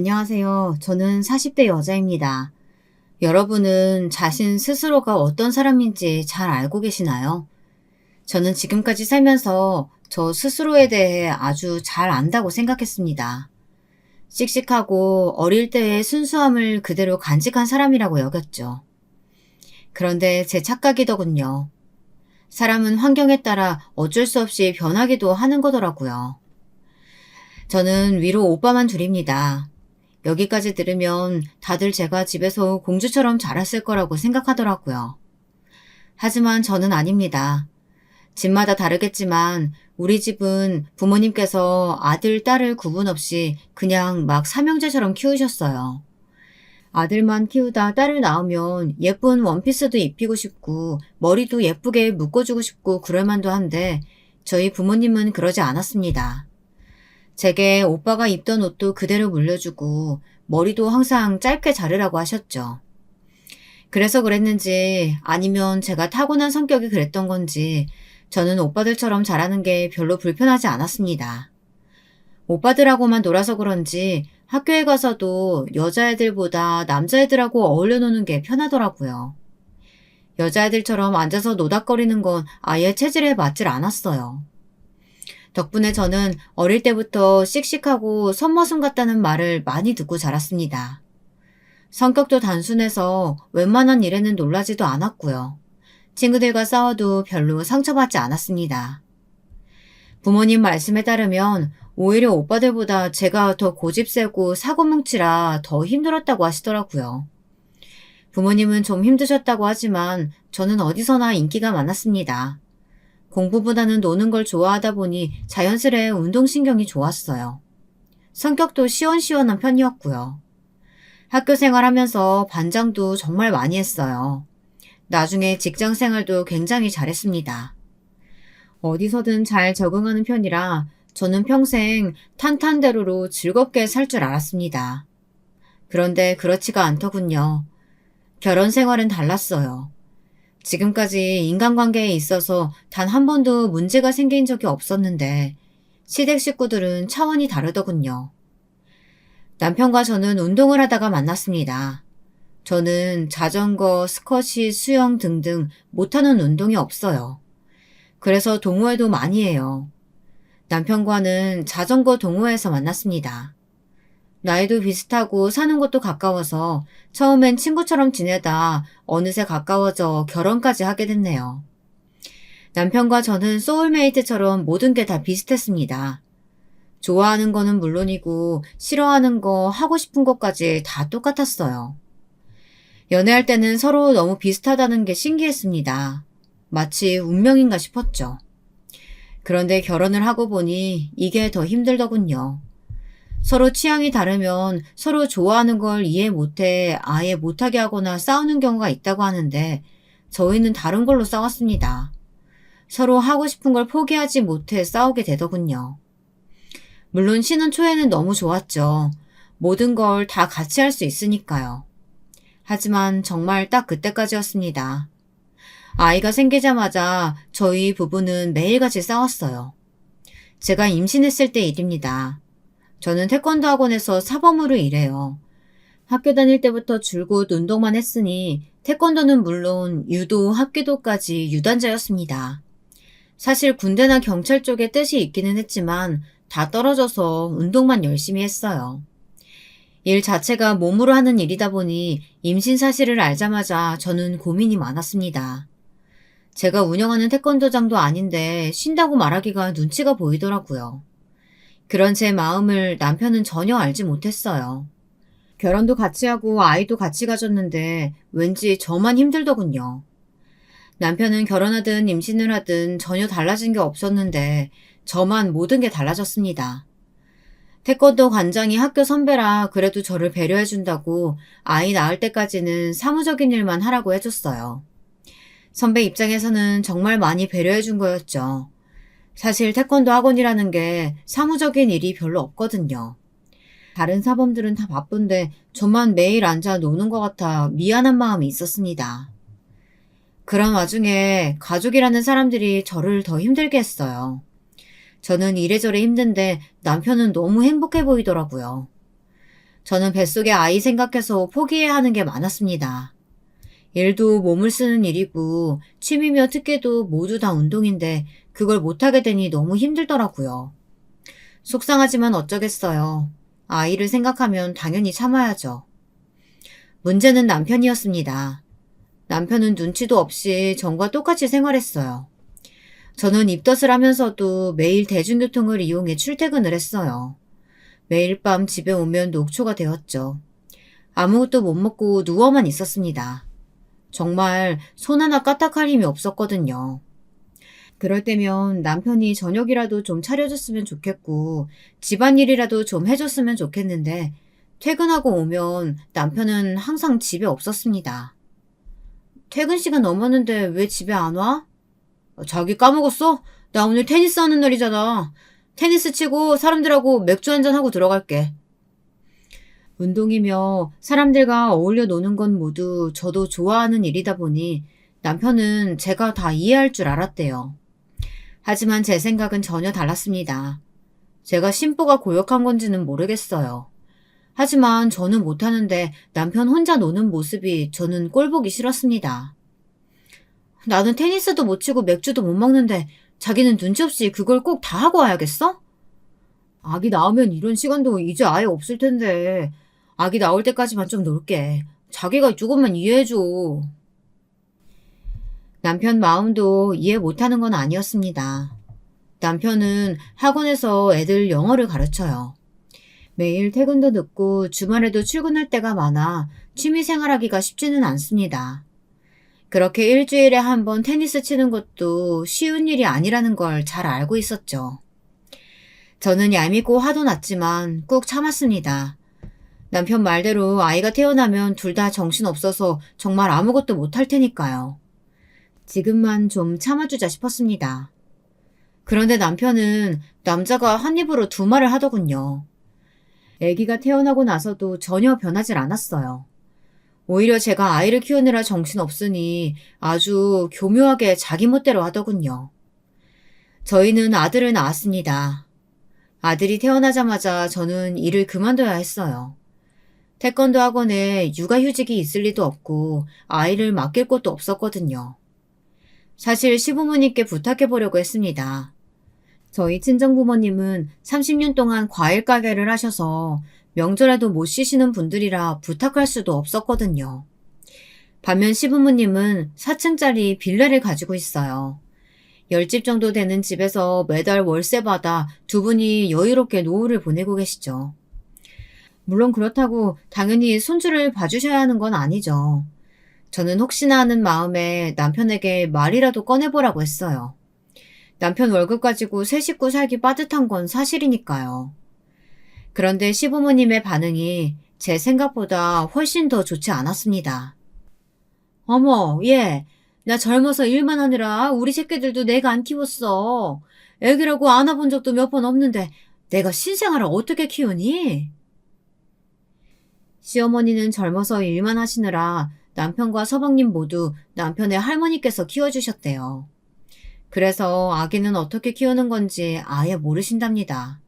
안녕하세요. 저는 40대 여자입니다. 여러분은 자신 스스로가 어떤 사람인지 잘 알고 계시나요? 저는 지금까지 살면서 저 스스로에 대해 아주 잘 안다고 생각했습니다. 씩씩하고 어릴 때의 순수함을 그대로 간직한 사람이라고 여겼죠. 그런데 제 착각이더군요. 사람은 환경에 따라 어쩔 수 없이 변하기도 하는 거더라고요. 저는 위로 오빠만 둘입니다. 여기까지 들으면 다들 제가 집에서 공주처럼 자랐을 거라고 생각하더라고요. 하지만 저는 아닙니다. 집마다 다르겠지만 우리 집은 부모님께서 아들, 딸을 구분 없이 그냥 막 삼형제처럼 키우셨어요. 아들만 키우다 딸을 낳으면 예쁜 원피스도 입히고 싶고 머리도 예쁘게 묶어주고 싶고 그럴 만도 한데 저희 부모님은 그러지 않았습니다. 제게 오빠가 입던 옷도 그대로 물려주고 머리도 항상 짧게 자르라고 하셨죠. 그래서 그랬는지 아니면 제가 타고난 성격이 그랬던 건지 저는 오빠들처럼 자라는 게 별로 불편하지 않았습니다. 오빠들하고만 놀아서 그런지 학교에 가서도 여자애들보다 남자애들하고 어울려 노는 게 편하더라고요. 여자애들처럼 앉아서 노닥거리는 건 아예 체질에 맞질 않았어요. 덕분에 저는 어릴 때부터 씩씩하고 선머슴 같다는 말을 많이 듣고 자랐습니다. 성격도 단순해서 웬만한 일에는 놀라지도 않았고요. 친구들과 싸워도 별로 상처받지 않았습니다. 부모님 말씀에 따르면 오히려 오빠들보다 제가 더 고집세고 사고뭉치라 더 힘들었다고 하시더라고요. 부모님은 좀 힘드셨다고 하지만 저는 어디서나 인기가 많았습니다. 공부보다는 노는 걸 좋아하다 보니 자연스레 운동신경이 좋았어요. 성격도 시원시원한 편이었고요. 학교 생활하면서 반장도 정말 많이 했어요. 나중에 직장 생활도 굉장히 잘했습니다. 어디서든 잘 적응하는 편이라 저는 평생 탄탄대로로 즐겁게 살 줄 알았습니다. 그런데 그렇지가 않더군요. 결혼 생활은 달랐어요. 지금까지 인간관계에 있어서 단 한 번도 문제가 생긴 적이 없었는데 시댁 식구들은 차원이 다르더군요. 남편과 저는 운동을 하다가 만났습니다. 저는 자전거, 스쿼시, 수영 등등 못하는 운동이 없어요. 그래서 동호회도 많이 해요. 남편과는 자전거 동호회에서 만났습니다. 나이도 비슷하고 사는 곳도 가까워서 처음엔 친구처럼 지내다 어느새 가까워져 결혼까지 하게 됐네요. 남편과 저는 소울메이트처럼 모든 게 다 비슷했습니다. 좋아하는 거는 물론이고 싫어하는 거, 하고 싶은 것까지 다 똑같았어요. 연애할 때는 서로 너무 비슷하다는 게 신기했습니다. 마치 운명인가 싶었죠. 그런데 결혼을 하고 보니 이게 더 힘들더군요. 서로 취향이 다르면 서로 좋아하는 걸 이해 못해 아예 못하게 하거나 싸우는 경우가 있다고 하는데 저희는 다른 걸로 싸웠습니다. 서로 하고 싶은 걸 포기하지 못해 싸우게 되더군요. 물론 신혼 초에는 너무 좋았죠. 모든 걸 다 같이 할 수 있으니까요. 하지만 정말 딱 그때까지였습니다. 아이가 생기자마자 저희 부부는 매일같이 싸웠어요. 제가 임신했을 때 일입니다. 저는 태권도 학원에서 사범으로 일해요. 학교 다닐 때부터 줄곧 운동만 했으니 태권도는 물론 유도, 합기도까지 유단자였습니다. 사실 군대나 경찰 쪽에 뜻이 있기는 했지만 다 떨어져서 운동만 열심히 했어요. 일 자체가 몸으로 하는 일이다 보니 임신 사실을 알자마자 저는 고민이 많았습니다. 제가 운영하는 태권도장도 아닌데 쉰다고 말하기가 눈치가 보이더라고요. 그런 제 마음을 남편은 전혀 알지 못했어요. 결혼도 같이 하고 아이도 같이 가졌는데 왠지 저만 힘들더군요. 남편은 결혼하든 임신을 하든 전혀 달라진 게 없었는데 저만 모든 게 달라졌습니다. 태권도 관장이 학교 선배라 그래도 저를 배려해준다고 아이 낳을 때까지는 사무적인 일만 하라고 해줬어요. 선배 입장에서는 정말 많이 배려해준 거였죠. 사실 태권도 학원이라는 게 사무적인 일이 별로 없거든요. 다른 사범들은 다 바쁜데 저만 매일 앉아 노는 것 같아 미안한 마음이 있었습니다. 그런 와중에 가족이라는 사람들이 저를 더 힘들게 했어요. 저는 이래저래 힘든데 남편은 너무 행복해 보이더라고요. 저는 뱃속의 아이 생각해서 포기해야 하는 게 많았습니다. 일도 몸을 쓰는 일이고 취미며 특기도 모두 다 운동인데 그걸 못하게 되니 너무 힘들더라고요. 속상하지만 어쩌겠어요. 아이를 생각하면 당연히 참아야죠. 문제는 남편이었습니다. 남편은 눈치도 없이 전과 똑같이 생활했어요. 저는 입덧을 하면서도 매일 대중교통을 이용해 출퇴근을 했어요. 매일 밤 집에 오면 녹초가 되었죠. 아무것도 못 먹고 누워만 있었습니다. 정말 손 하나 까딱할 힘이 없었거든요. 그럴 때면 남편이 저녁이라도 좀 차려줬으면 좋겠고 집안일이라도 좀 해줬으면 좋겠는데 퇴근하고 오면 남편은 항상 집에 없었습니다. 퇴근 시간 넘었는데 왜 집에 안 와? 자기 까먹었어? 나 오늘 테니스 하는 날이잖아. 테니스 치고 사람들하고 맥주 한잔 하고 들어갈게. 운동이며 사람들과 어울려 노는 건 모두 저도 좋아하는 일이다 보니 남편은 제가 다 이해할 줄 알았대요. 하지만 제 생각은 전혀 달랐습니다. 제가 심보가 고역한 건지는 모르겠어요. 하지만 저는 못하는데 남편 혼자 노는 모습이 저는 꼴보기 싫었습니다. 나는 테니스도 못 치고 맥주도 못 먹는데 자기는 눈치 없이 그걸 꼭 다 하고 와야겠어? 아기 낳으면 이런 시간도 이제 아예 없을 텐데 아기 나올 때까지만 좀 놀게. 자기가 조금만 이해해줘. 남편 마음도 이해 못하는 건 아니었습니다. 남편은 학원에서 애들 영어를 가르쳐요. 매일 퇴근도 늦고 주말에도 출근할 때가 많아 취미생활하기가 쉽지는 않습니다. 그렇게 일주일에 한 번 테니스 치는 것도 쉬운 일이 아니라는 걸 잘 알고 있었죠. 저는 얄밉고 화도 났지만 꾹 참았습니다. 남편 말대로 아이가 태어나면 둘 다 정신없어서 정말 아무것도 못할 테니까요. 지금만 좀 참아주자 싶었습니다. 그런데 남편은 남자가 한 입으로 두 말을 하더군요. 아기가 태어나고 나서도 전혀 변하질 않았어요. 오히려 제가 아이를 키우느라 정신없으니 아주 교묘하게 자기 멋대로 하더군요. 저희는 아들을 낳았습니다. 아들이 태어나자마자 저는 일을 그만둬야 했어요. 태권도 학원에 육아휴직이 있을 리도 없고 아이를 맡길 곳도 없었거든요. 사실 시부모님께 부탁해보려고 했습니다. 저희 친정부모님은 30년 동안 과일 가게를 하셔서 명절에도 못 쉬시는 분들이라 부탁할 수도 없었거든요. 반면 시부모님은 4층짜리 빌라를 가지고 있어요. 10집 정도 되는 집에서 매달 월세 받아 두 분이 여유롭게 노후를 보내고 계시죠. 물론 그렇다고 당연히 손주를 봐주셔야 하는 건 아니죠. 저는 혹시나 하는 마음에 남편에게 말이라도 꺼내보라고 했어요. 남편 월급 가지고 세 식구 살기 빠듯한 건 사실이니까요. 그런데 시부모님의 반응이 제 생각보다 훨씬 더 좋지 않았습니다. 어머, 얘, 나 젊어서 일만 하느라 우리 새끼들도 내가 안 키웠어. 애기라고 안아본 적도 몇 번 없는데 내가 신생아를 어떻게 키우니? 시어머니는 젊어서 일만 하시느라 남편과 서방님 모두 남편의 할머니께서 키워주셨대요. 그래서 아기는 어떻게 키우는 건지 아예 모르신답니다.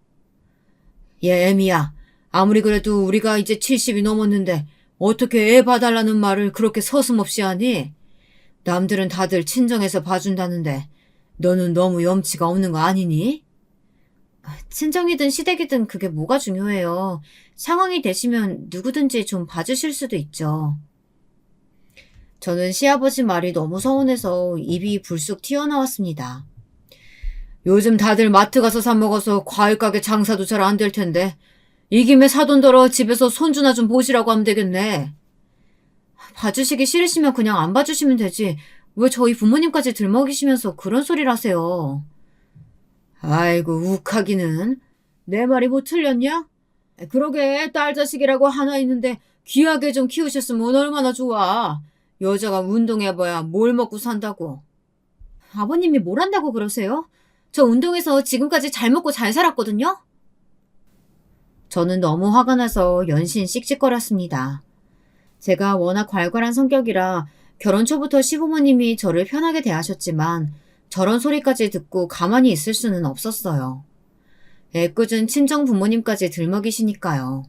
얘 애미야, 아무리 그래도 우리가 이제 70이 넘었는데 어떻게 애 봐달라는 말을 그렇게 서슴없이 하니? 남들은 다들 친정에서 봐준다는데 너는 너무 염치가 없는 거 아니니? 친정이든 시댁이든 그게 뭐가 중요해요. 상황이 되시면 누구든지 좀 봐주실 수도 있죠. 저는 시아버지 말이 너무 서운해서 입이 불쑥 튀어나왔습니다. 요즘 다들 마트 가서 사 먹어서 과일 가게 장사도 잘 안 될 텐데 이 김에 사돈더러 집에서 손주나 좀 보시라고 하면 되겠네. 봐주시기 싫으시면 그냥 안 봐주시면 되지. 왜 저희 부모님까지 들먹이시면서 그런 소리를 하세요. 아이고 욱하기는. 내 말이 뭐 틀렸냐? 그러게 딸 자식이라고 하나 있는데 귀하게 좀 키우셨으면 얼마나 좋아. 여자가 운동해봐야 뭘 먹고 산다고. 아버님이 뭘 한다고 그러세요? 저 운동해서 지금까지 잘 먹고 잘 살았거든요? 저는 너무 화가 나서 연신 씩씩거렸습니다. 제가 워낙 괄괄한 성격이라 결혼 초부터 시부모님이 저를 편하게 대하셨지만 저런 소리까지 듣고 가만히 있을 수는 없었어요. 애꿎은 친정 부모님까지 들먹이시니까요.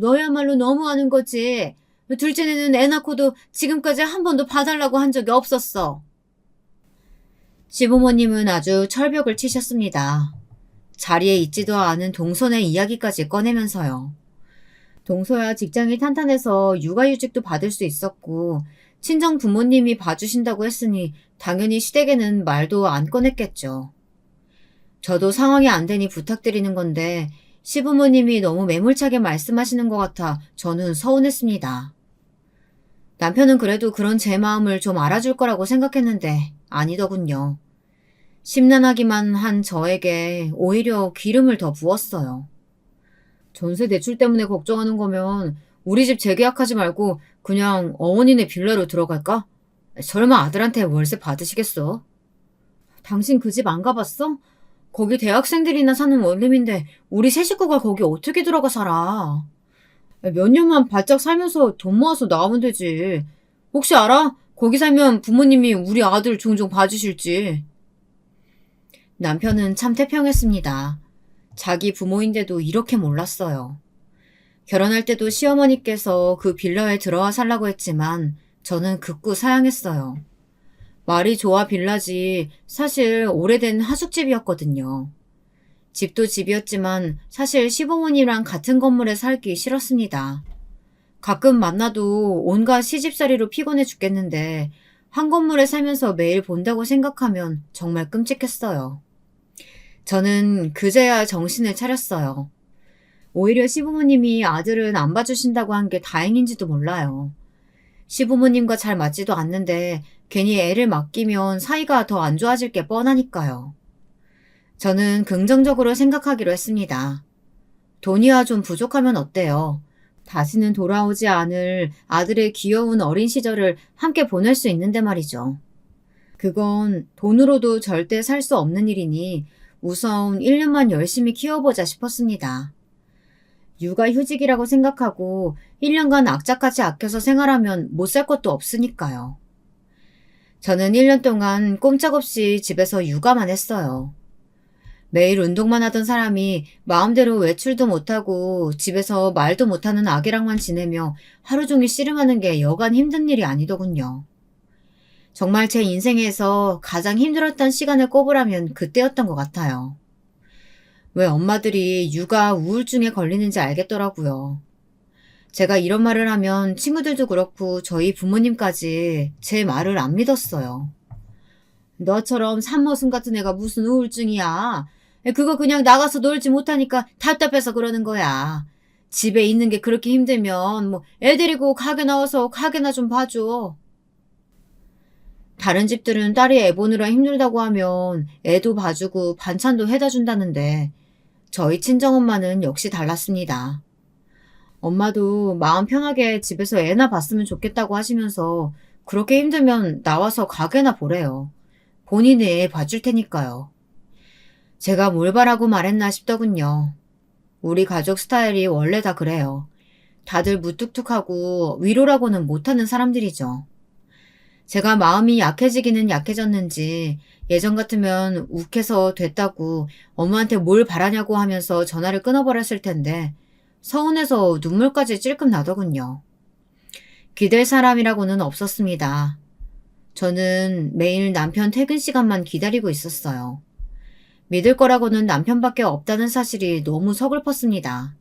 너야말로 너무하는 거지. 둘째는 애 낳고도 지금까지 한 번도 봐달라고 한 적이 없었어. 시부모님은 아주 철벽을 치셨습니다. 자리에 있지도 않은 동선의 이야기까지 꺼내면서요. 동서야 직장이 탄탄해서 육아휴직도 받을 수 있었고 친정 부모님이 봐주신다고 했으니 당연히 시댁에는 말도 안 꺼냈겠죠. 저도 상황이 안 되니 부탁드리는 건데 시부모님이 너무 매몰차게 말씀하시는 것 같아 저는 서운했습니다. 남편은 그래도 그런 제 마음을 좀 알아줄 거라고 생각했는데 아니더군요. 심란하기만 한 저에게 오히려 기름을 더 부었어요. 전세 대출 때문에 걱정하는 거면 우리 집 재계약하지 말고 그냥 어머니네 빌라로 들어갈까? 설마 아들한테 월세 받으시겠어? 당신 그 집 안 가봤어? 거기 대학생들이나 사는 원룸인데 우리 세 식구가 거기 어떻게 들어가 살아? 몇 년만 바짝 살면서 돈 모아서 나오면 되지. 혹시 알아? 거기 살면 부모님이 우리 아들 종종 봐주실지. 남편은 참 태평했습니다. 자기 부모인데도 이렇게 몰랐어요. 결혼할 때도 시어머니께서 그 빌라에 들어와 살라고 했지만 저는 극구 사양했어요. 말이 좋아 빌라지 사실 오래된 하숙집이었거든요. 집도 집이었지만 사실 시부모님이랑 같은 건물에 살기 싫었습니다. 가끔 만나도 온갖 시집살이로 피곤해 죽겠는데 한 건물에 살면서 매일 본다고 생각하면 정말 끔찍했어요. 저는 그제야 정신을 차렸어요. 오히려 시부모님이 아들은 안 봐주신다고 한 게 다행인지도 몰라요. 시부모님과 잘 맞지도 않는데 괜히 애를 맡기면 사이가 더 안 좋아질 게 뻔하니까요. 저는 긍정적으로 생각하기로 했습니다. 돈이야 좀 부족하면 어때요? 다시는 돌아오지 않을 아들의 귀여운 어린 시절을 함께 보낼 수 있는데 말이죠. 그건 돈으로도 절대 살 수 없는 일이니 우선 1년만 열심히 키워보자 싶었습니다. 육아휴직이라고 생각하고 1년간 악착같이 아껴서 생활하면 못 살 것도 없으니까요. 저는 1년 동안 꼼짝없이 집에서 육아만 했어요. 매일 운동만 하던 사람이 마음대로 외출도 못하고 집에서 말도 못하는 아기랑만 지내며 하루 종일 씨름하는 게 여간 힘든 일이 아니더군요. 정말 제 인생에서 가장 힘들었던 시간을 꼽으라면 그때였던 것 같아요. 왜 엄마들이 육아 우울증에 걸리는지 알겠더라고요. 제가 이런 말을 하면 친구들도 그렇고 저희 부모님까지 제 말을 안 믿었어요. 너처럼 산머슴 같은 애가 무슨 우울증이야. 그거 그냥 나가서 놀지 못하니까 답답해서 그러는 거야. 집에 있는 게 그렇게 힘들면 뭐 애 데리고 가게 나와서 가게나 좀 봐줘. 다른 집들은 딸이 애 보느라 힘들다고 하면 애도 봐주고 반찬도 해다 준다는데 저희 친정엄마는 역시 달랐습니다. 엄마도 마음 편하게 집에서 애나 봤으면 좋겠다고 하시면서 그렇게 힘들면 나와서 가게나 보래요. 본인이 애 봐줄 테니까요. 제가 뭘 바라고 말했나 싶더군요. 우리 가족 스타일이 원래 다 그래요. 다들 무뚝뚝하고 위로라고는 못하는 사람들이죠. 제가 마음이 약해지기는 약해졌는지 예전 같으면 욱해서 됐다고 엄마한테 뭘 바라냐고 하면서 전화를 끊어버렸을 텐데 서운해서 눈물까지 찔끔 나더군요. 기댈 사람이라고는 없었습니다. 저는 매일 남편 퇴근 시간만 기다리고 있었어요. 믿을 거라고는 남편밖에 없다는 사실이 너무 서글펐습니다.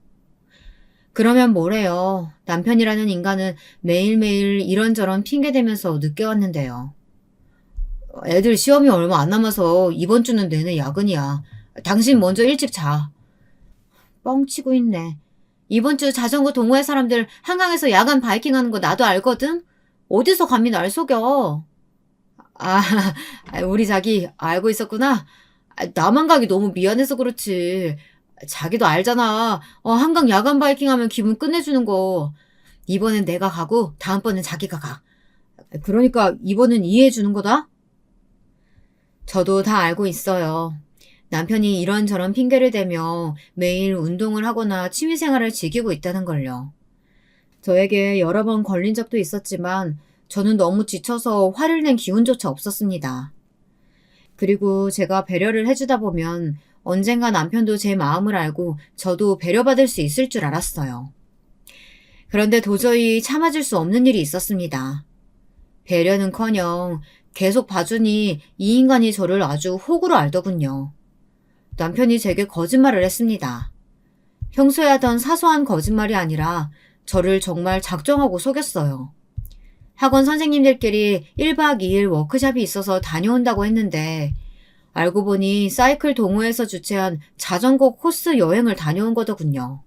그러면 뭐래요. 남편이라는 인간은 매일매일 이런저런 핑계대면서 늦게 왔는데요. 애들 시험이 얼마 안 남아서 이번 주는 내내 야근이야. 당신 먼저 일찍 자. 뻥치고 있네. 이번 주 자전거 동호회 사람들 한강에서 야간 바이킹 하는 거 나도 알거든? 어디서 감히 날 속여? 아, 우리 자기 알고 있었구나. 나만 가기 너무 미안해서 그렇지. 자기도 알잖아. 한강 야간 바이킹 하면 기분 끝내주는 거. 이번엔 내가 가고 다음번엔 자기가 가. 그러니까 이번엔 이해해주는 거다? 저도 다 알고 있어요. 남편이 이런저런 핑계를 대며 매일 운동을 하거나 취미생활을 즐기고 있다는 걸요. 저에게 여러 번 걸린 적도 있었지만 저는 너무 지쳐서 화를 낸 기운조차 없었습니다. 그리고 제가 배려를 해주다 보면 언젠가 남편도 제 마음을 알고 저도 배려받을 수 있을 줄 알았어요. 그런데 도저히 참아줄 수 없는 일이 있었습니다. 배려는커녕 계속 봐주니 이 인간이 저를 아주 호구로 알더군요. 남편이 제게 거짓말을 했습니다. 평소에 하던 사소한 거짓말이 아니라 저를 정말 작정하고 속였어요. 학원 선생님들끼리 1박 2일 워크숍이 있어서 다녀온다고 했는데 알고 보니 사이클 동호회에서 주최한 자전거 코스 여행을 다녀온 거더군요.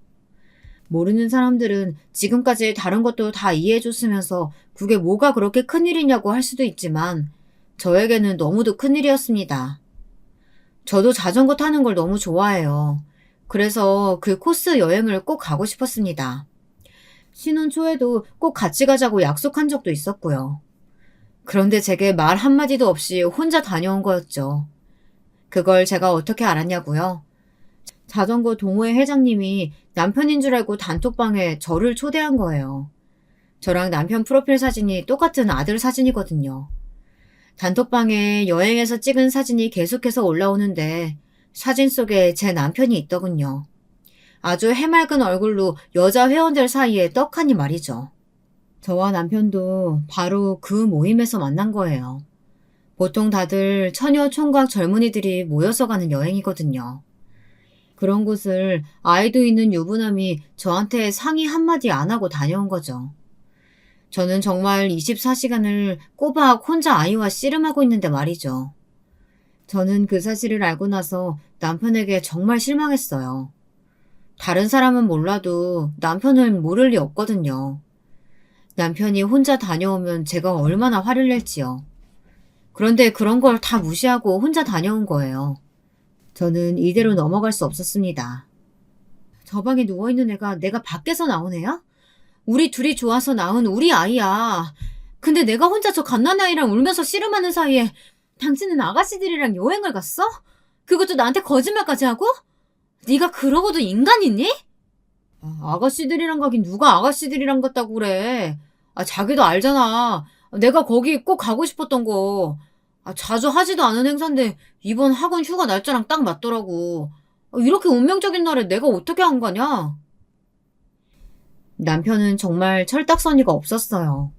모르는 사람들은 지금까지 다른 것도 다 이해해줬으면서 그게 뭐가 그렇게 큰일이냐고 할 수도 있지만 저에게는 너무도 큰일이었습니다. 저도 자전거 타는 걸 너무 좋아해요. 그래서 그 코스 여행을 꼭 가고 싶었습니다. 신혼 초에도 꼭 같이 가자고 약속한 적도 있었고요. 그런데 제게 말 한마디도 없이 혼자 다녀온 거였죠. 그걸 제가 어떻게 알았냐고요? 자전거 동호회 회장님이 남편인 줄 알고 단톡방에 저를 초대한 거예요. 저랑 남편 프로필 사진이 똑같은 아들 사진이거든요. 단톡방에 여행에서 찍은 사진이 계속해서 올라오는데 사진 속에 제 남편이 있더군요. 아주 해맑은 얼굴로 여자 회원들 사이에 떡하니 말이죠. 저와 남편도 바로 그 모임에서 만난 거예요. 보통 다들 처녀 총각 젊은이들이 모여서 가는 여행이거든요. 그런 곳을 아이도 있는 유부남이 저한테 상의 한마디 안 하고 다녀온 거죠. 저는 정말 24시간을 꼬박 혼자 아이와 씨름하고 있는데 말이죠. 저는 그 사실을 알고 나서 남편에게 정말 실망했어요. 다른 사람은 몰라도 남편은 모를 리 없거든요. 남편이 혼자 다녀오면 제가 얼마나 화를 낼지요. 그런데 그런 걸 다 무시하고 혼자 다녀온 거예요. 저는 이대로 넘어갈 수 없었습니다. 저 방에 누워있는 애가 내가 밖에서 나온 애야? 우리 둘이 좋아서 낳은 우리 아이야. 근데 내가 혼자 저 갓난아이랑 울면서 씨름하는 사이에 당신은 아가씨들이랑 여행을 갔어? 그것도 나한테 거짓말까지 하고? 네가 그러고도 인간이니? 아가씨들이랑 가긴 누가 아가씨들이랑 갔다고 그래. 자기도 알잖아. 내가 거기 꼭 가고 싶었던 거. 자주 하지도 않은 행사인데 이번 학원 휴가 날짜랑 딱 맞더라고. 이렇게 운명적인 날에 내가 어떻게 안 가냐? 남편은 정말 철딱서니가 없었어요.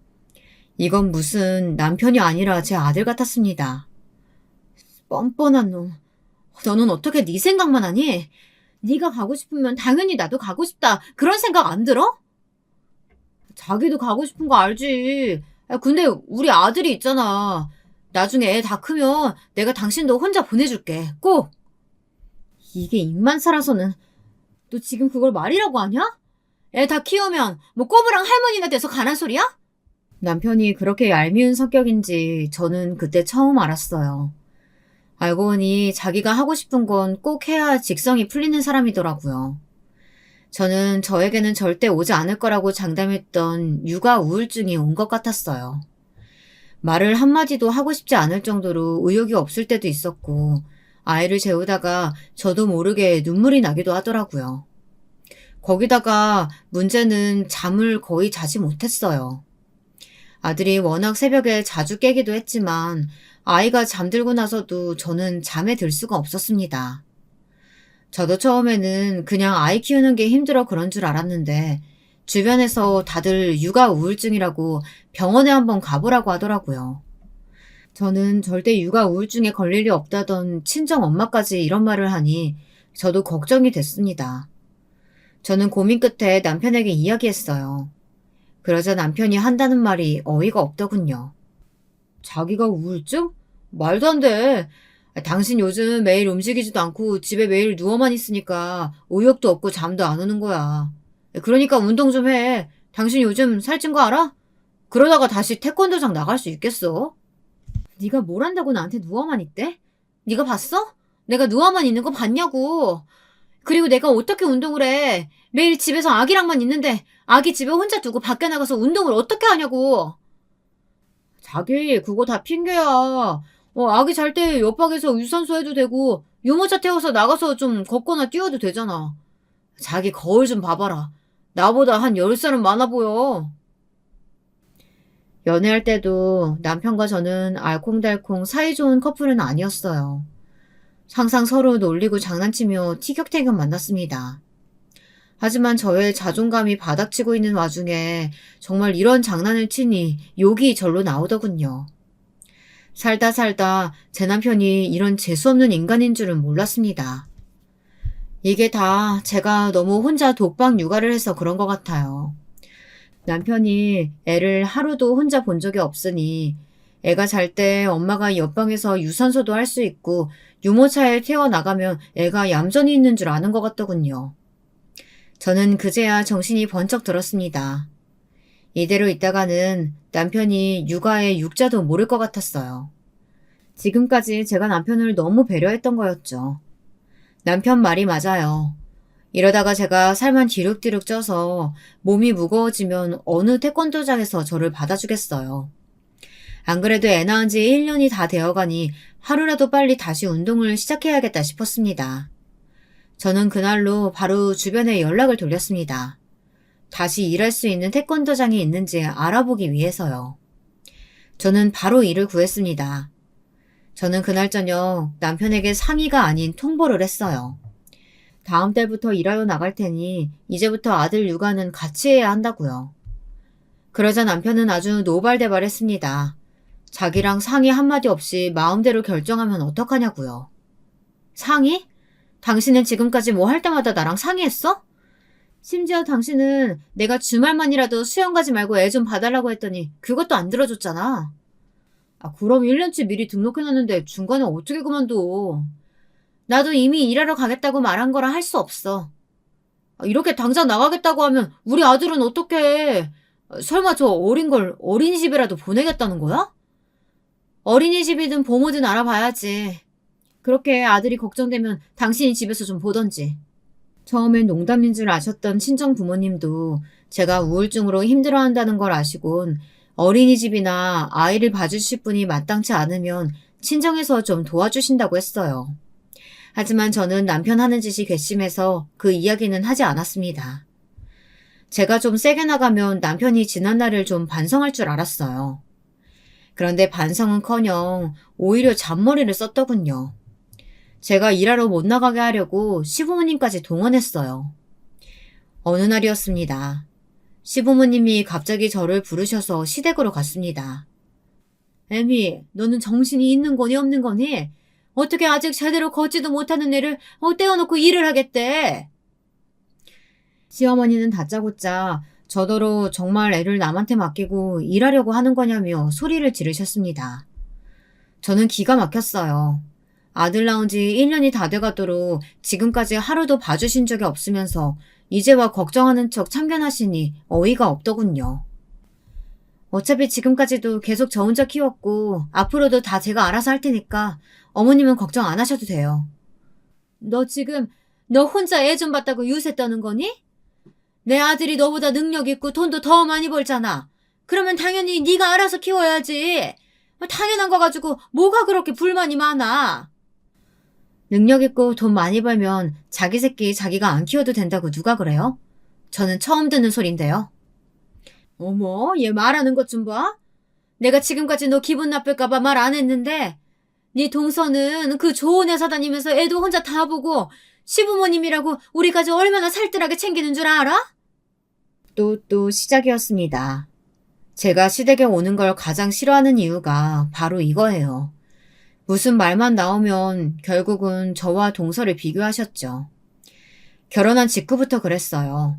이건 무슨 남편이 아니라 제 아들 같았습니다. 뻔뻔한 놈. 너는 어떻게 네 생각만 하니? 네가 가고 싶으면 당연히 나도 가고 싶다. 그런 생각 안 들어? 자기도 가고 싶은 거 알지. 근데 우리 아들이 있잖아. 나중에 애 다 크면 내가 당신도 혼자 보내줄게. 꼭. 이게 입만 살아서는. 너 지금 그걸 말이라고 하냐? 애 다 키우면 뭐 꼬부랑 할머니가 돼서 가란 소리야? 남편이 그렇게 얄미운 성격인지 저는 그때 처음 알았어요. 알고 보니 자기가 하고 싶은 건 꼭 해야 직성이 풀리는 사람이더라고요. 저는 저에게는 절대 오지 않을 거라고 장담했던 육아 우울증이 온 것 같았어요. 말을 한마디도 하고 싶지 않을 정도로 의욕이 없을 때도 있었고 아이를 재우다가 저도 모르게 눈물이 나기도 하더라고요. 거기다가 문제는 잠을 거의 자지 못했어요. 아들이 워낙 새벽에 자주 깨기도 했지만 아이가 잠들고 나서도 저는 잠에 들 수가 없었습니다. 저도 처음에는 그냥 아이 키우는 게 힘들어 그런 줄 알았는데 주변에서 다들 육아 우울증이라고 병원에 한번 가보라고 하더라고요. 저는 절대 육아 우울증에 걸릴 리 없다던 친정 엄마까지 이런 말을 하니 저도 걱정이 됐습니다. 저는 고민 끝에 남편에게 이야기했어요. 그러자 남편이 한다는 말이 어이가 없더군요. 자기가 우울증? 말도 안 돼. 당신 요즘 매일 움직이지도 않고 집에 매일 누워만 있으니까 의욕도 없고 잠도 안 오는 거야. 그러니까 운동 좀 해. 당신 요즘 살찐 거 알아? 그러다가 다시 태권도장 나갈 수 있겠어? 네가 뭘 한다고 나한테 누워만 있대? 네가 봤어? 내가 누워만 있는 거 봤냐고. 그리고 내가 어떻게 운동을 해. 매일 집에서 아기랑만 있는데 아기 집에 혼자 두고 밖에 나가서 운동을 어떻게 하냐고. 자기 그거 다 핑계야. 아기 잘 때 옆방에서 유산소 해도 되고 유모차 태워서 나가서 좀 걷거나 뛰어도 되잖아. 자기 거울 좀 봐봐라. 나보다 한 10살은 많아 보여. 연애할 때도 남편과 저는 알콩달콩 사이좋은 커플은 아니었어요. 항상 서로 놀리고 장난치며 티격태격 만났습니다. 하지만 저의 자존감이 바닥치고 있는 와중에 정말 이런 장난을 치니 욕이 절로 나오더군요. 살다 살다 제 남편이 이런 재수없는 인간인 줄은 몰랐습니다. 이게 다 제가 너무 혼자 독박 육아를 해서 그런 것 같아요. 남편이 애를 하루도 혼자 본 적이 없으니 애가 잘 때 엄마가 옆방에서 유산소도 할 수 있고 유모차에 태워나가면 애가 얌전히 있는 줄 아는 것 같더군요. 저는 그제야 정신이 번쩍 들었습니다. 이대로 있다가는 남편이 육아의 육자도 모를 것 같았어요. 지금까지 제가 남편을 너무 배려했던 거였죠. 남편 말이 맞아요. 이러다가 제가 살만 뒤룩뒤룩 쪄서 몸이 무거워지면 어느 태권도장에서 저를 받아주겠어요. 안 그래도 애 낳은 지 1년이 다 되어가니 하루라도 빨리 다시 운동을 시작해야겠다 싶었습니다. 저는 그날로 바로 주변에 연락을 돌렸습니다. 다시 일할 수 있는 태권도장이 있는지 알아보기 위해서요. 저는 바로 일을 구했습니다. 저는 그날 저녁 남편에게 상의가 아닌 통보를 했어요. 다음 달부터 일하러 나갈 테니 이제부터 아들 육아는 같이 해야 한다고요. 그러자 남편은 아주 노발대발했습니다. 자기랑 상의 한마디 없이 마음대로 결정하면 어떡하냐고요. 상의? 당신은 지금까지 뭐 할 때마다 나랑 상의했어? 심지어 당신은 내가 주말만이라도 수영 가지 말고 애 좀 봐달라고 했더니 그것도 안 들어줬잖아. 그럼 1년치 미리 등록해놨는데 중간에 어떻게 그만둬. 나도 이미 일하러 가겠다고 말한 거라 할 수 없어. 이렇게 당장 나가겠다고 하면 우리 아들은 어떡해. 설마 저 어린 걸 어린이집이라도 보내겠다는 거야? 어린이집이든 보모든 알아봐야지. 그렇게 아들이 걱정되면 당신이 집에서 좀 보던지. 처음엔 농담인 줄 아셨던 친정 부모님도 제가 우울증으로 힘들어한다는 걸 아시곤 어린이집이나 아이를 봐주실 분이 마땅치 않으면 친정에서 좀 도와주신다고 했어요. 하지만 저는 남편 하는 짓이 괘씸해서 그 이야기는 하지 않았습니다. 제가 좀 세게 나가면 남편이 지난날을 좀 반성할 줄 알았어요. 그런데 반성은커녕 오히려 잔머리를 썼더군요. 제가 일하러 못 나가게 하려고 시부모님까지 동원했어요. 어느 날이었습니다. 시부모님이 갑자기 저를 부르셔서 시댁으로 갔습니다. 애미, 너는 정신이 있는 거니 없는 거니? 어떻게 아직 제대로 걷지도 못하는 애를 떼어놓고 일을 하겠대? 시어머니는 다짜고짜 저더러 정말 애를 남한테 맡기고 일하려고 하는 거냐며 소리를 지르셨습니다. 저는 기가 막혔어요. 아들 낳은 지 1년이 다 돼가도록 지금까지 하루도 봐주신 적이 없으면서 이제와 걱정하는 척 참견하시니 어이가 없더군요. 어차피 지금까지도 계속 저 혼자 키웠고 앞으로도 다 제가 알아서 할 테니까 어머님은 걱정 안 하셔도 돼요. 너 지금 너 혼자 애 좀 봤다고 유세 떠는 거니? 내 아들이 너보다 능력 있고 돈도 더 많이 벌잖아. 그러면 당연히 네가 알아서 키워야지. 당연한 거 가지고 뭐가 그렇게 불만이 많아. 능력 있고 돈 많이 벌면 자기 새끼 자기가 안 키워도 된다고 누가 그래요? 저는 처음 듣는 소린데요. 어머, 얘 말하는 것 좀 봐. 내가 지금까지 너 기분 나쁠까봐 말 안 했는데 네 동서는 그 좋은 회사 다니면서 애도 혼자 다 보고 시부모님이라고 우리까지 얼마나 살뜰하게 챙기는 줄 알아? 또 시작이었습니다. 제가 시댁에 오는 걸 가장 싫어하는 이유가 바로 이거예요. 무슨 말만 나오면 결국은 저와 동서를 비교하셨죠. 결혼한 직후부터 그랬어요.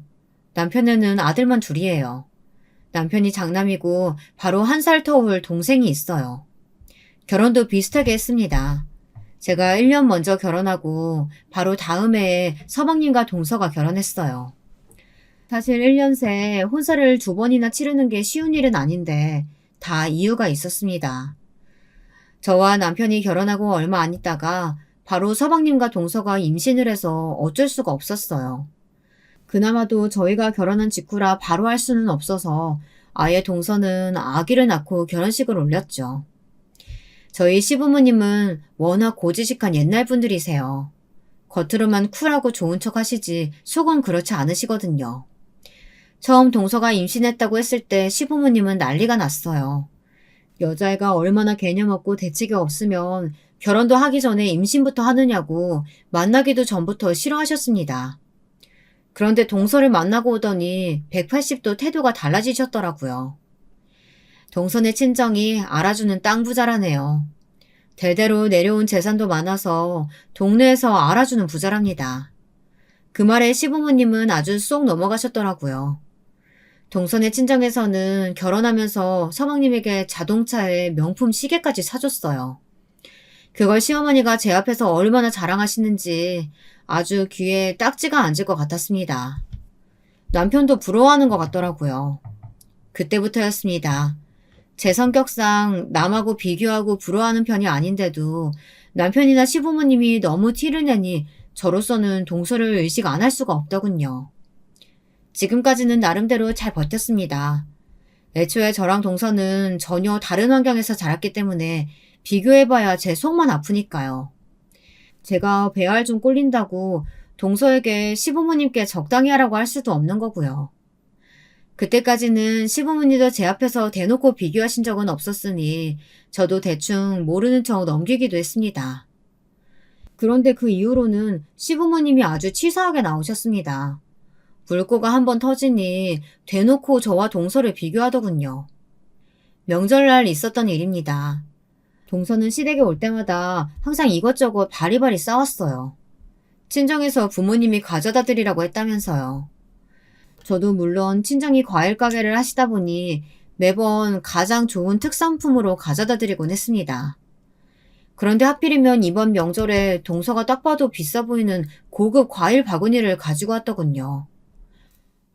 남편에는 아들만 둘이에요. 남편이 장남이고 바로 1살 터울 동생이 있어요. 결혼도 비슷하게 했습니다. 제가 1년 먼저 결혼하고 바로 다음 해에 서방님과 동서가 결혼했어요. 사실 1년 새 혼사를 2번이나 치르는 게 쉬운 일은 아닌데 다 이유가 있었습니다. 저와 남편이 결혼하고 얼마 안 있다가 바로 서방님과 동서가 임신을 해서 어쩔 수가 없었어요. 그나마도 저희가 결혼한 직후라 바로 할 수는 없어서 아예 동서는 아기를 낳고 결혼식을 올렸죠. 저희 시부모님은 워낙 고지식한 옛날 분들이세요. 겉으로만 쿨하고 좋은 척 하시지 속은 그렇지 않으시거든요. 처음 동서가 임신했다고 했을 때 시부모님은 난리가 났어요. 여자애가 얼마나 개념 없고 대책이 없으면 결혼도 하기 전에 임신부터 하느냐고 만나기도 전부터 싫어하셨습니다. 그런데 동서를 만나고 오더니 180도 태도가 달라지셨더라고요. 동서네 친정이 알아주는 땅 부자라네요. 대대로 내려온 재산도 많아서 동네에서 알아주는 부자랍니다. 그 말에 시부모님은 아주 쏙 넘어가셨더라고요. 동서네 친정에서는 결혼하면서 서방님에게 자동차에 명품 시계까지 사줬어요. 그걸 시어머니가 제 앞에서 얼마나 자랑하시는지 아주 귀에 딱지가 앉을 것 같았습니다. 남편도 부러워하는 것 같더라고요. 그때부터였습니다. 제 성격상 남하고 비교하고 부러워하는 편이 아닌데도 남편이나 시부모님이 너무 티를 내니 저로서는 동서를 의식 안 할 수가 없더군요. 지금까지는 나름대로 잘 버텼습니다. 애초에 저랑 동서는 전혀 다른 환경에서 자랐기 때문에 비교해봐야 제 속만 아프니까요. 제가 배알 좀 꼴린다고 동서에게 시부모님께 적당히 하라고 할 수도 없는 거고요. 그때까지는 시부모님도 제 앞에서 대놓고 비교하신 적은 없었으니 저도 대충 모르는 척 넘기기도 했습니다. 그런데 그 이후로는 시부모님이 아주 치사하게 나오셨습니다. 불고가 한번 터지니 대놓고 저와 동서를 비교하더군요. 명절날 있었던 일입니다. 동서는 시댁에 올 때마다 항상 이것저것 바리바리 싸웠어요. 친정에서 부모님이 가져다 드리라고 했다면서요. 저도 물론 친정이 과일 가게를 하시다 보니 매번 가장 좋은 특산품으로 가져다 드리곤 했습니다. 그런데 하필이면 이번 명절에 동서가 딱 봐도 비싸 보이는 고급 과일 바구니를 가지고 왔더군요.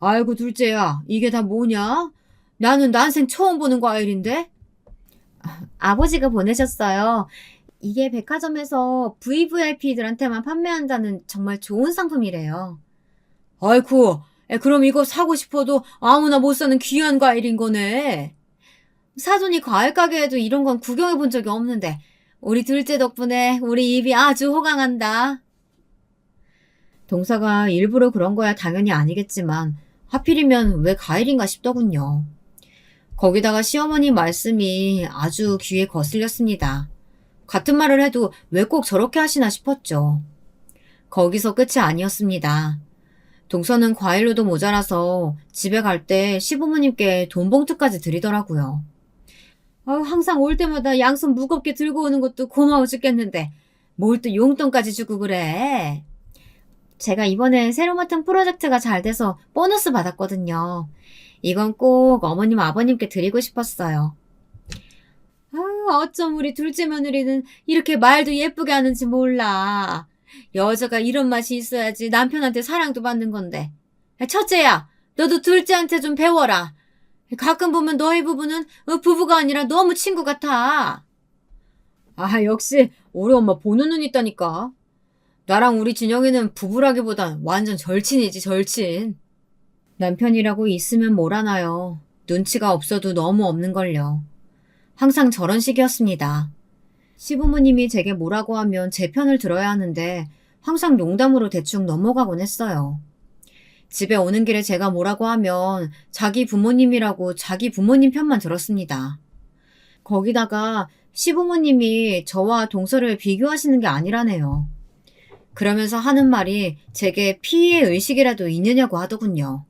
아이고 둘째야, 이게 다 뭐냐? 나는 난생 처음 보는 과일인데? 아버지가 보내셨어요. 이게 백화점에서 VVIP들한테만 판매한다는 정말 좋은 상품이래요. 아이쿠, 그럼 이거 사고 싶어도 아무나 못 사는 귀한 과일인 거네. 사돈이 과일 가게에도 이런 건 구경해 본 적이 없는데 우리 둘째 덕분에 우리 입이 아주 호강한다. 동서가 일부러 그런 거야 당연히 아니겠지만 하필이면 왜 과일인가 싶더군요. 거기다가 시어머니 말씀이 아주 귀에 거슬렸습니다. 같은 말을 해도 왜 꼭 저렇게 하시나 싶었죠. 거기서 끝이 아니었습니다. 동서는 과일로도 모자라서 집에 갈 때 시부모님께 돈 봉투까지 드리더라고요. 항상 올 때마다 양손 무겁게 들고 오는 것도 고마워 죽겠는데 뭘 또 용돈까지 주고 그래. 제가 이번에 새로 맡은 프로젝트가 잘 돼서 보너스 받았거든요. 이건 꼭 어머님 아버님께 드리고 싶었어요. 어쩜 우리 둘째 며느리는 이렇게 말도 예쁘게 하는지 몰라. 여자가 이런 맛이 있어야지 남편한테 사랑도 받는 건데. 첫째야, 너도 둘째한테 좀 배워라. 가끔 보면 너희 부부는 부부가 아니라 너무 친구 같아. 역시 우리 엄마 보는 눈 있다니까. 나랑 우리 진영이는 부부라기보단 완전 절친이지, 절친. 남편이라고 있으면 뭘 하나요. 눈치가 없어도 너무 없는걸요. 항상 저런 식이었습니다. 시부모님이 제게 뭐라고 하면 제 편을 들어야 하는데 항상 농담으로 대충 넘어가곤 했어요. 집에 오는 길에 제가 뭐라고 하면 자기 부모님이라고 자기 부모님 편만 들었습니다. 거기다가 시부모님이 저와 동서를 비교하시는 게 아니라네요. 그러면서 하는 말이 제게 피해 의식이라도 있느냐고 하더군요.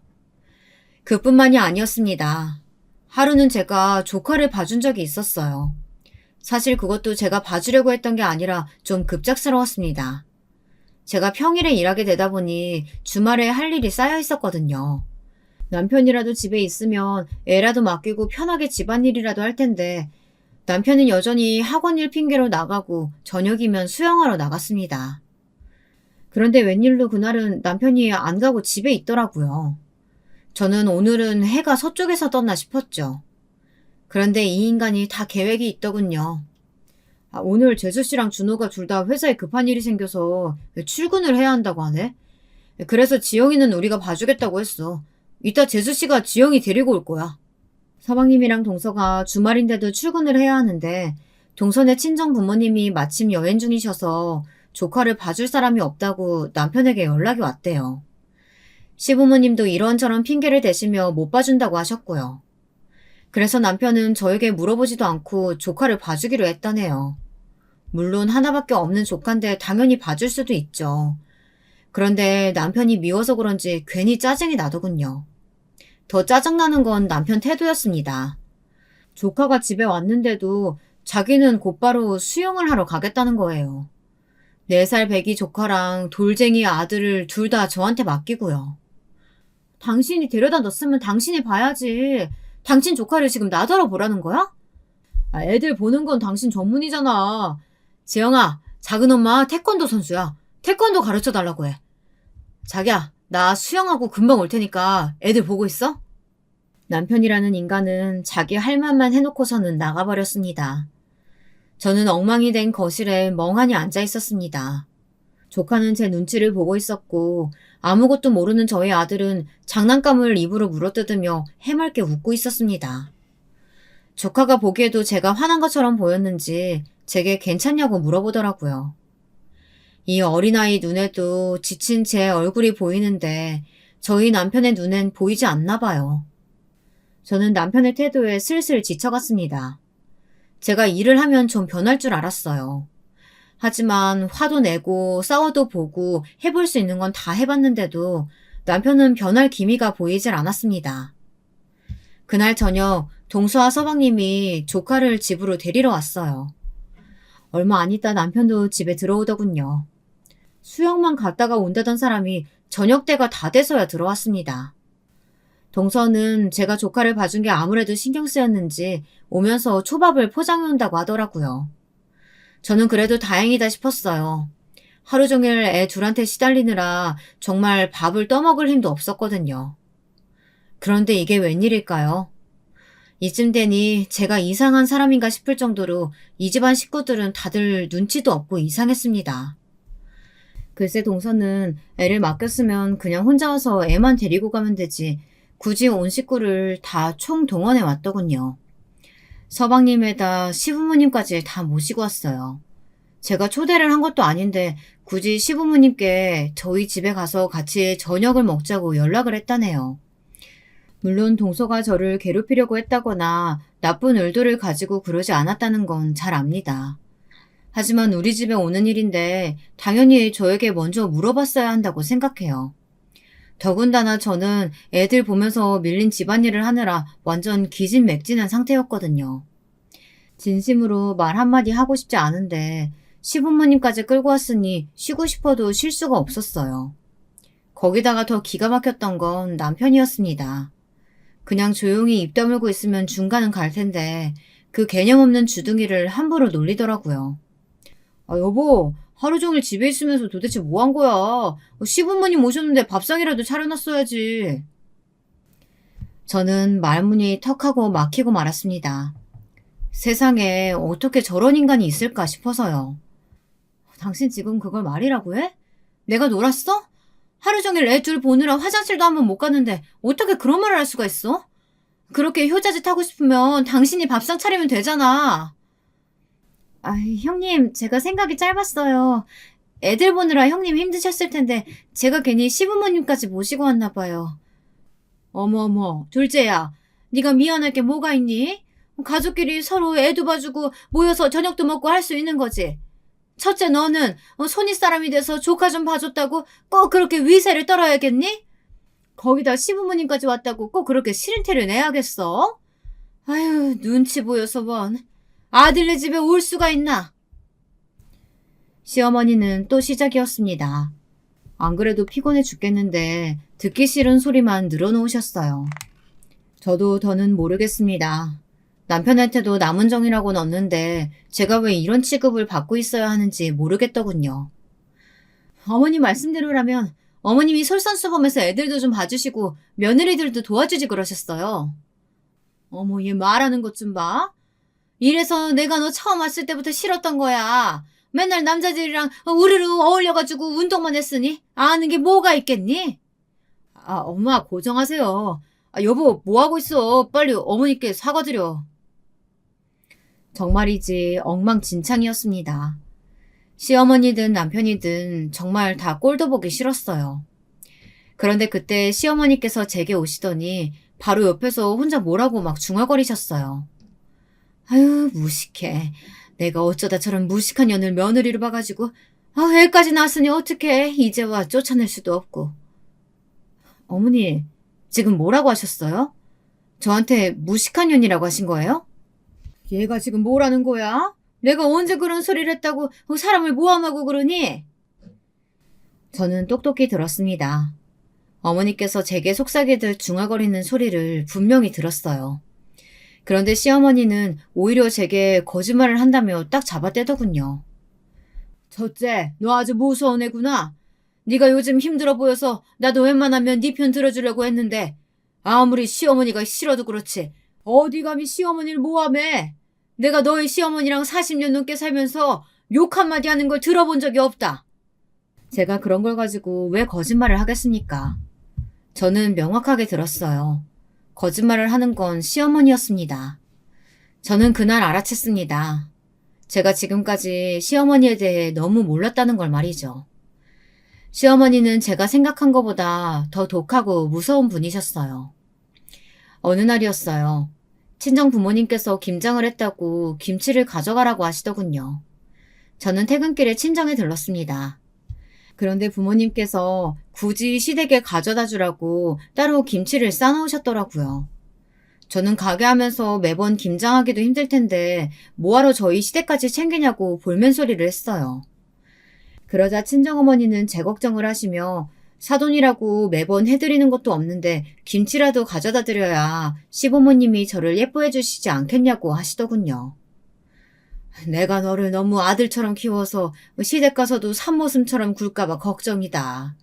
그뿐만이 아니었습니다. 하루는 제가 조카를 봐준 적이 있었어요. 사실 그것도 제가 봐주려고 했던 게 아니라 좀 급작스러웠습니다. 제가 평일에 일하게 되다 보니 주말에 할 일이 쌓여 있었거든요. 남편이라도 집에 있으면 애라도 맡기고 편하게 집안일이라도 할 텐데 남편은 여전히 학원 일 핑계로 나가고 저녁이면 수영하러 나갔습니다. 그런데 웬일로 그날은 남편이 안 가고 집에 있더라고요. 저는 오늘은 해가 서쪽에서 떴나 싶었죠. 그런데 이 인간이 다 계획이 있더군요. 오늘 재수씨랑 준호가 둘 다 회사에 급한 일이 생겨서 출근을 해야 한다고 하네. 그래서 지영이는 우리가 봐주겠다고 했어. 이따 재수씨가 지영이 데리고 올 거야. 서방님이랑 동서가 주말인데도 출근을 해야 하는데 동서네 친정 부모님이 마침 여행 중이셔서 조카를 봐줄 사람이 없다고 남편에게 연락이 왔대요. 시부모님도 이런저런 핑계를 대시며 못 봐준다고 하셨고요. 그래서 남편은 저에게 물어보지도 않고 조카를 봐주기로 했다네요. 물론 하나밖에 없는 조카인데 당연히 봐줄 수도 있죠. 그런데 남편이 미워서 그런지 괜히 짜증이 나더군요. 더 짜증나는 건 남편 태도였습니다. 조카가 집에 왔는데도 자기는 곧바로 수영을 하러 가겠다는 거예요. 4살 배기 조카랑 돌쟁이 아들을 둘 다 저한테 맡기고요. 당신이 데려다 놨으면 당신이 봐야지. 당신 조카를 지금 나더러 보라는 거야? 애들 보는 건 당신 전문이잖아. 재영아, 작은 엄마 태권도 선수야. 태권도 가르쳐 달라고 해. 자기야, 나 수영하고 금방 올 테니까 애들 보고 있어? 남편이라는 인간은 자기 할 말만 해놓고서는 나가버렸습니다. 저는 엉망이 된 거실에 멍하니 앉아 있었습니다. 조카는 제 눈치를 보고 있었고 아무것도 모르는 저희 아들은 장난감을 입으로 물어뜯으며 해맑게 웃고 있었습니다. 조카가 보기에도 제가 화난 것처럼 보였는지 제게 괜찮냐고 물어보더라고요. 이 어린아이 눈에도 지친 제 얼굴이 보이는데 저희 남편의 눈엔 보이지 않나 봐요. 저는 남편의 태도에 슬슬 지쳐갔습니다. 제가 일을 하면 좀 변할 줄 알았어요. 하지만 화도 내고 싸워도 보고 해볼 수 있는 건 다 해봤는데도 남편은 변할 기미가 보이질 않았습니다. 그날 저녁 동서와 서방님이 조카를 집으로 데리러 왔어요. 얼마 안 있다 남편도 집에 들어오더군요. 수영만 갔다가 온다던 사람이 저녁 때가 다 돼서야 들어왔습니다. 동서는 제가 조카를 봐준 게 아무래도 신경 쓰였는지 오면서 초밥을 포장해 온다고 하더라고요. 저는 그래도 다행이다 싶었어요. 하루 종일 애 둘한테 시달리느라 정말 밥을 떠먹을 힘도 없었거든요. 그런데 이게 웬일일까요? 이쯤 되니 제가 이상한 사람인가 싶을 정도로 이 집안 식구들은 다들 눈치도 없고 이상했습니다. 글쎄 동서는 애를 맡겼으면 그냥 혼자 와서 애만 데리고 가면 되지 굳이 온 식구를 다 총동원해 왔더군요. 서방님에다 시부모님까지 다 모시고 왔어요. 제가 초대를 한 것도 아닌데 굳이 시부모님께 저희 집에 가서 같이 저녁을 먹자고 연락을 했다네요. 물론 동서가 저를 괴롭히려고 했다거나 나쁜 의도를 가지고 그러지 않았다는 건 잘 압니다. 하지만 우리 집에 오는 일인데 당연히 저에게 먼저 물어봤어야 한다고 생각해요. 더군다나 저는 애들 보면서 밀린 집안일을 하느라 완전 기진맥진한 상태였거든요. 진심으로 말 한마디 하고 싶지 않은데 시부모님까지 끌고 왔으니 쉬고 싶어도 쉴 수가 없었어요. 거기다가 더 기가 막혔던 건 남편이었습니다. 그냥 조용히 입 다물고 있으면 중간은 갈 텐데 그 개념 없는 주둥이를 함부로 놀리더라고요. 여보, 하루 종일 집에 있으면서 도대체 뭐 한 거야? 시부모님 오셨는데 밥상이라도 차려놨어야지. 저는 말문이 턱하고 막히고 말았습니다. 세상에 어떻게 저런 인간이 있을까 싶어서요. 당신 지금 그걸 말이라고 해? 내가 놀았어? 하루 종일 애 둘 보느라 화장실도 한 번 못 갔는데 어떻게 그런 말을 할 수가 있어? 그렇게 효자짓 하고 싶으면 당신이 밥상 차리면 되잖아. 형님, 제가 생각이 짧았어요. 애들 보느라 형님 힘드셨을 텐데 제가 괜히 시부모님까지 모시고 왔나 봐요. 어머어머, 둘째야. 네가 미안할 게 뭐가 있니? 가족끼리 서로 애도 봐주고 모여서 저녁도 먹고 할 수 있는 거지. 첫째 너는 손윗사람이 돼서 조카 좀 봐줬다고 꼭 그렇게 위세를 떨어야겠니? 거기다 시부모님까지 왔다고 꼭 그렇게 싫은티를 내야겠어? 아유, 눈치 보여서 원. 아들네 집에 올 수가 있나? 시어머니는 또 시작이었습니다. 안 그래도 피곤해 죽겠는데 듣기 싫은 소리만 늘어놓으셨어요. 저도 더는 모르겠습니다. 남편한테도 남은 정이라고는 없는데 제가 왜 이런 취급을 받고 있어야 하는지 모르겠더군요. 어머니 말씀대로라면 어머님이 솔선수범해서 애들도 좀 봐주시고 며느리들도 도와주지 그러셨어요. 어머, 얘 말하는 것 좀 봐. 이래서 내가 너 처음 왔을 때부터 싫었던 거야. 맨날 남자들이랑 우르르 어울려가지고 운동만 했으니 아는 게 뭐가 있겠니? 엄마 고정하세요. 여보 뭐하고 있어. 빨리 어머니께 사과드려. 정말이지 엉망진창이었습니다. 시어머니든 남편이든 정말 다 꼴도 보기 싫었어요. 그런데 그때 시어머니께서 제게 오시더니 바로 옆에서 혼자 뭐라고 막 중얼거리셨어요. 아유 무식해. 내가 어쩌다 저런 무식한 년을 며느리로 봐가지고 애까지 낳았으니 어떡해. 이제 와 쫓아낼 수도 없고. 어머니, 지금 뭐라고 하셨어요? 저한테 무식한 년이라고 하신 거예요? 얘가 지금 뭐라는 거야? 내가 언제 그런 소리를 했다고 사람을 모함하고 그러니? 저는 똑똑히 들었습니다. 어머니께서 제게 속삭이듯 중얼거리는 소리를 분명히 들었어요. 그런데 시어머니는 오히려 제게 거짓말을 한다며 딱 잡아떼더군요. 첫째, 너 아주 무서운 애구나. 네가 요즘 힘들어 보여서 나도 웬만하면 네 편 들어주려고 했는데 아무리 시어머니가 싫어도 그렇지 어디 감히 시어머니를 모함해. 내가 너희 시어머니랑 40년 넘게 살면서 욕 한마디 하는 걸 들어본 적이 없다. 제가 그런 걸 가지고 왜 거짓말을 하겠습니까? 저는 명확하게 들었어요. 거짓말을 하는 건 시어머니였습니다. 저는 그날 알아챘습니다. 제가 지금까지 시어머니에 대해 너무 몰랐다는 걸 말이죠. 시어머니는 제가 생각한 것보다 더 독하고 무서운 분이셨어요. 어느 날이었어요. 친정 부모님께서 김장을 했다고 김치를 가져가라고 하시더군요. 저는 퇴근길에 친정에 들렀습니다. 그런데 부모님께서 굳이 시댁에 가져다 주라고 따로 김치를 싸놓으셨더라고요. 저는 가게 하면서 매번 김장하기도 힘들 텐데 뭐하러 저희 시댁까지 챙기냐고 볼멘소리를 했어요. 그러자 친정어머니는 제 걱정을 하시며 사돈이라고 매번 해드리는 것도 없는데 김치라도 가져다 드려야 시부모님이 저를 예뻐해 주시지 않겠냐고 하시더군요. 내가 너를 너무 아들처럼 키워서 시댁 가서도 산모슴처럼 굴까봐 걱정이다.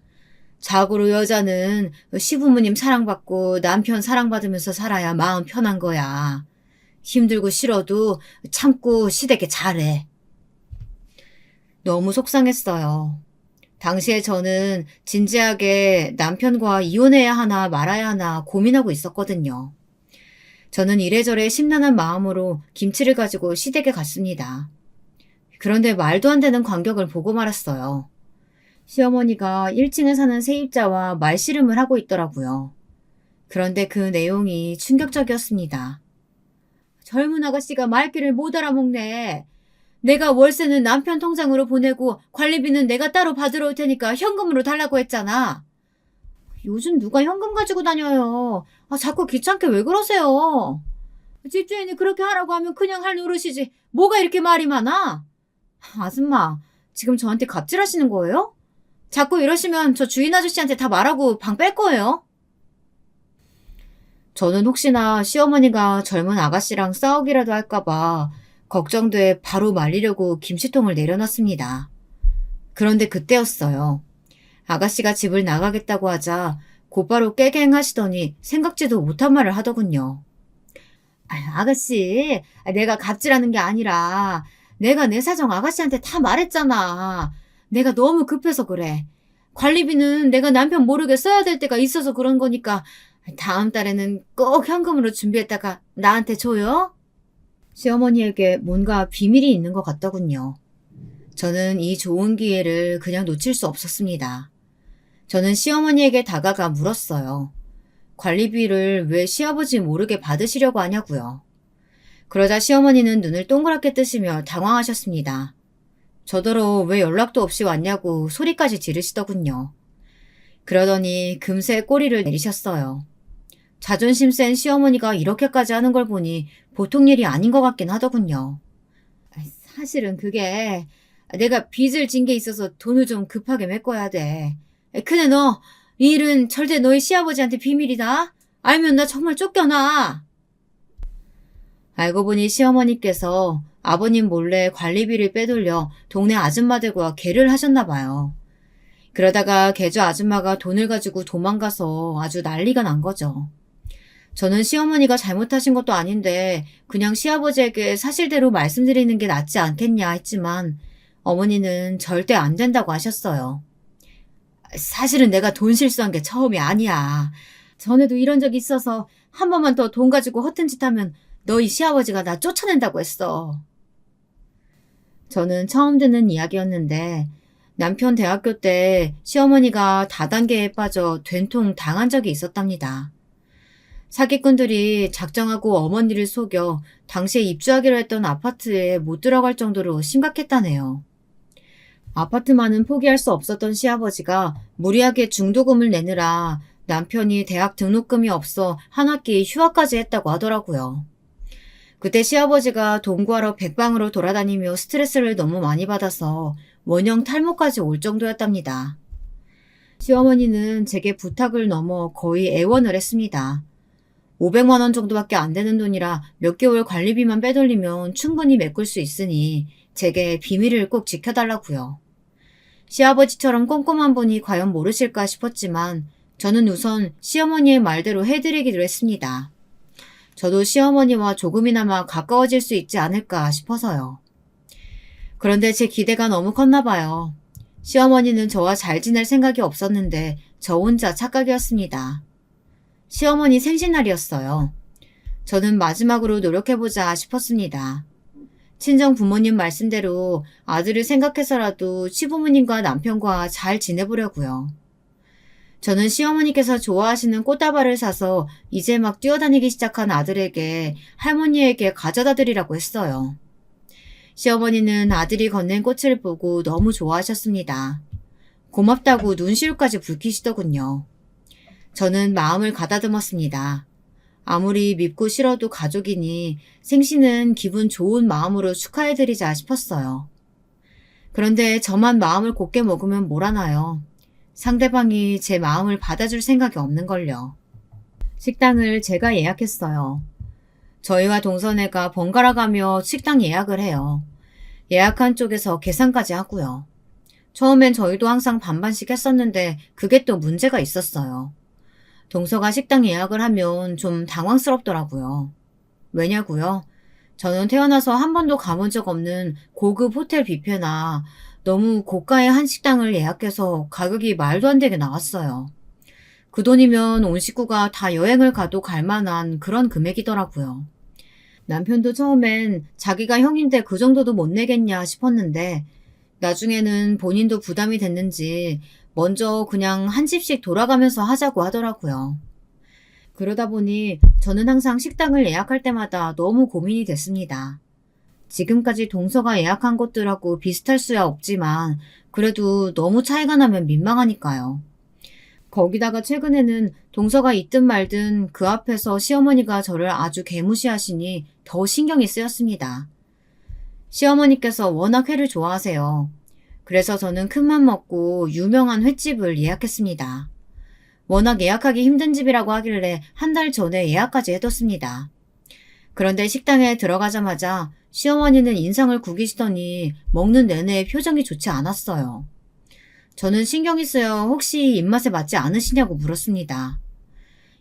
자고로 여자는 시부모님 사랑받고 남편 사랑받으면서 살아야 마음 편한 거야. 힘들고 싫어도 참고 시댁에 잘해. 너무 속상했어요. 당시에 저는 진지하게 남편과 이혼해야 하나 말아야 하나 고민하고 있었거든요. 저는 이래저래 심란한 마음으로 김치를 가지고 시댁에 갔습니다. 그런데 말도 안 되는 광경을 보고 말았어요. 시어머니가 1층에 사는 세입자와 말씨름을 하고 있더라고요. 그런데 그 내용이 충격적이었습니다. 젊은 아가씨가 말귀를 못 알아먹네. 내가 월세는 남편 통장으로 보내고 관리비는 내가 따로 받으러 올 테니까 현금으로 달라고 했잖아. 요즘 누가 현금 가지고 다녀요. 자꾸 귀찮게 왜 그러세요? 집주인이 그렇게 하라고 하면 그냥 할 노릇이지. 뭐가 이렇게 말이 많아? 아줌마, 지금 저한테 갑질하시는 거예요? 자꾸 이러시면 저 주인 아저씨한테 다 말하고 방 뺄 거예요. 저는 혹시나 시어머니가 젊은 아가씨랑 싸우기라도 할까봐 걱정돼 바로 말리려고 김치통을 내려놨습니다. 그런데 그때였어요. 아가씨가 집을 나가겠다고 하자 곧바로 깨갱하시더니 생각지도 못한 말을 하더군요. 아가씨, 내가 갑질하는 게 아니라 내가 내 사정 아가씨한테 다 말했잖아. 내가 너무 급해서 그래. 관리비는 내가 남편 모르게 써야 될 때가 있어서 그런 거니까 다음 달에는 꼭 현금으로 준비했다가 나한테 줘요. 시어머니에게 뭔가 비밀이 있는 것 같더군요. 저는 이 좋은 기회를 그냥 놓칠 수 없었습니다. 저는 시어머니에게 다가가 물었어요. 관리비를 왜 시아버지 모르게 받으시려고 하냐고요. 그러자 시어머니는 눈을 동그랗게 뜨시며 당황하셨습니다. 저더러 왜 연락도 없이 왔냐고 소리까지 지르시더군요. 그러더니 금세 꼬리를 내리셨어요. 자존심 센 시어머니가 이렇게까지 하는 걸 보니 보통 일이 아닌 것 같긴 하더군요. 사실은 그게 내가 빚을 진 게 있어서 돈을 좀 급하게 메꿔야 돼. 근데 너, 이 일은 절대 너희 시아버지한테 비밀이다. 알면 나 정말 쫓겨나. 알고 보니 시어머니께서 아버님 몰래 관리비를 빼돌려 동네 아줌마들과 계를 하셨나 봐요. 그러다가 계주 아줌마가 돈을 가지고 도망가서 아주 난리가 난 거죠. 저는 시어머니가 잘못하신 것도 아닌데 그냥 시아버지에게 사실대로 말씀드리는 게 낫지 않겠냐 했지만 어머니는 절대 안 된다고 하셨어요. 사실은 내가 돈 실수한 게 처음이 아니야. 전에도 이런 적이 있어서 한 번만 더 돈 가지고 허튼 짓 하면 너희 시아버지가 나 쫓아낸다고 했어. 저는 처음 듣는 이야기였는데 남편 대학교 때 시어머니가 다단계에 빠져 된통 당한 적이 있었답니다. 사기꾼들이 작정하고 어머니를 속여 당시에 입주하기로 했던 아파트에 못 들어갈 정도로 심각했다네요. 아파트만은 포기할 수 없었던 시아버지가 무리하게 중도금을 내느라 남편이 대학 등록금이 없어 한 학기 휴학까지 했다고 하더라고요. 그때 시아버지가 돈 구하러 백방으로 돌아다니며 스트레스를 너무 많이 받아서 원형 탈모까지 올 정도였답니다. 시어머니는 제게 부탁을 넘어 거의 애원을 했습니다. 500만 원 정도밖에 안 되는 돈이라 몇 개월 관리비만 빼돌리면 충분히 메꿀 수 있으니 제게 비밀을 꼭 지켜달라고요. 시아버지처럼 꼼꼼한 분이 과연 모르실까 싶었지만 저는 우선 시어머니의 말대로 해드리기로 했습니다. 저도 시어머니와 조금이나마 가까워질 수 있지 않을까 싶어서요. 그런데 제 기대가 너무 컸나 봐요. 시어머니는 저와 잘 지낼 생각이 없었는데 저 혼자 착각이었습니다. 시어머니 생신날이었어요. 저는 마지막으로 노력해보자 싶었습니다. 친정 부모님 말씀대로 아들을 생각해서라도 시부모님과 남편과 잘 지내보려고요. 저는 시어머니께서 좋아하시는 꽃다발을 사서 이제 막 뛰어다니기 시작한 아들에게 할머니에게 가져다 드리라고 했어요. 시어머니는 아들이 건넨 꽃을 보고 너무 좋아하셨습니다. 고맙다고 눈시울까지 붉히시더군요. 저는 마음을 가다듬었습니다. 아무리 밉고 싫어도 가족이니 생신은 기분 좋은 마음으로 축하해드리자 싶었어요. 그런데 저만 마음을 곱게 먹으면 뭐라나요? 상대방이 제 마음을 받아줄 생각이 없는걸요. 식당을 제가 예약했어요. 저희와 동선애가 번갈아 가며 식당 예약을 해요. 예약한 쪽에서 계산까지 하고요. 처음엔 저희도 항상 반반씩 했었는데 그게 또 문제가 있었어요. 동서가 식당 예약을 하면 좀 당황스럽더라고요. 왜냐고요? 저는 태어나서 한 번도 가본 적 없는 고급 호텔 뷔페나 너무 고가의 한식당을 예약해서 가격이 말도 안 되게 나왔어요. 그 돈이면 온 식구가 다 여행을 가도 갈 만한 그런 금액이더라고요. 남편도 처음엔 자기가 형인데 그 정도도 못 내겠냐 싶었는데 나중에는 본인도 부담이 됐는지 먼저 그냥 한 집씩 돌아가면서 하자고 하더라고요. 그러다 보니 저는 항상 식당을 예약할 때마다 너무 고민이 됐습니다. 지금까지 동서가 예약한 곳들하고 비슷할 수야 없지만 그래도 너무 차이가 나면 민망하니까요. 거기다가 최근에는 동서가 있든 말든 그 앞에서 시어머니가 저를 아주 개무시하시니 더 신경이 쓰였습니다. 시어머니께서 워낙 회를 좋아하세요. 그래서 저는 큰맘 먹고 유명한 횟집을 예약했습니다. 워낙 예약하기 힘든 집이라고 하길래 한 달 전에 예약까지 해뒀습니다. 그런데 식당에 들어가자마자 시어머니는 인상을 구기시더니 먹는 내내 표정이 좋지 않았어요. 저는 신경이 쓰여 혹시 입맛에 맞지 않으시냐고 물었습니다.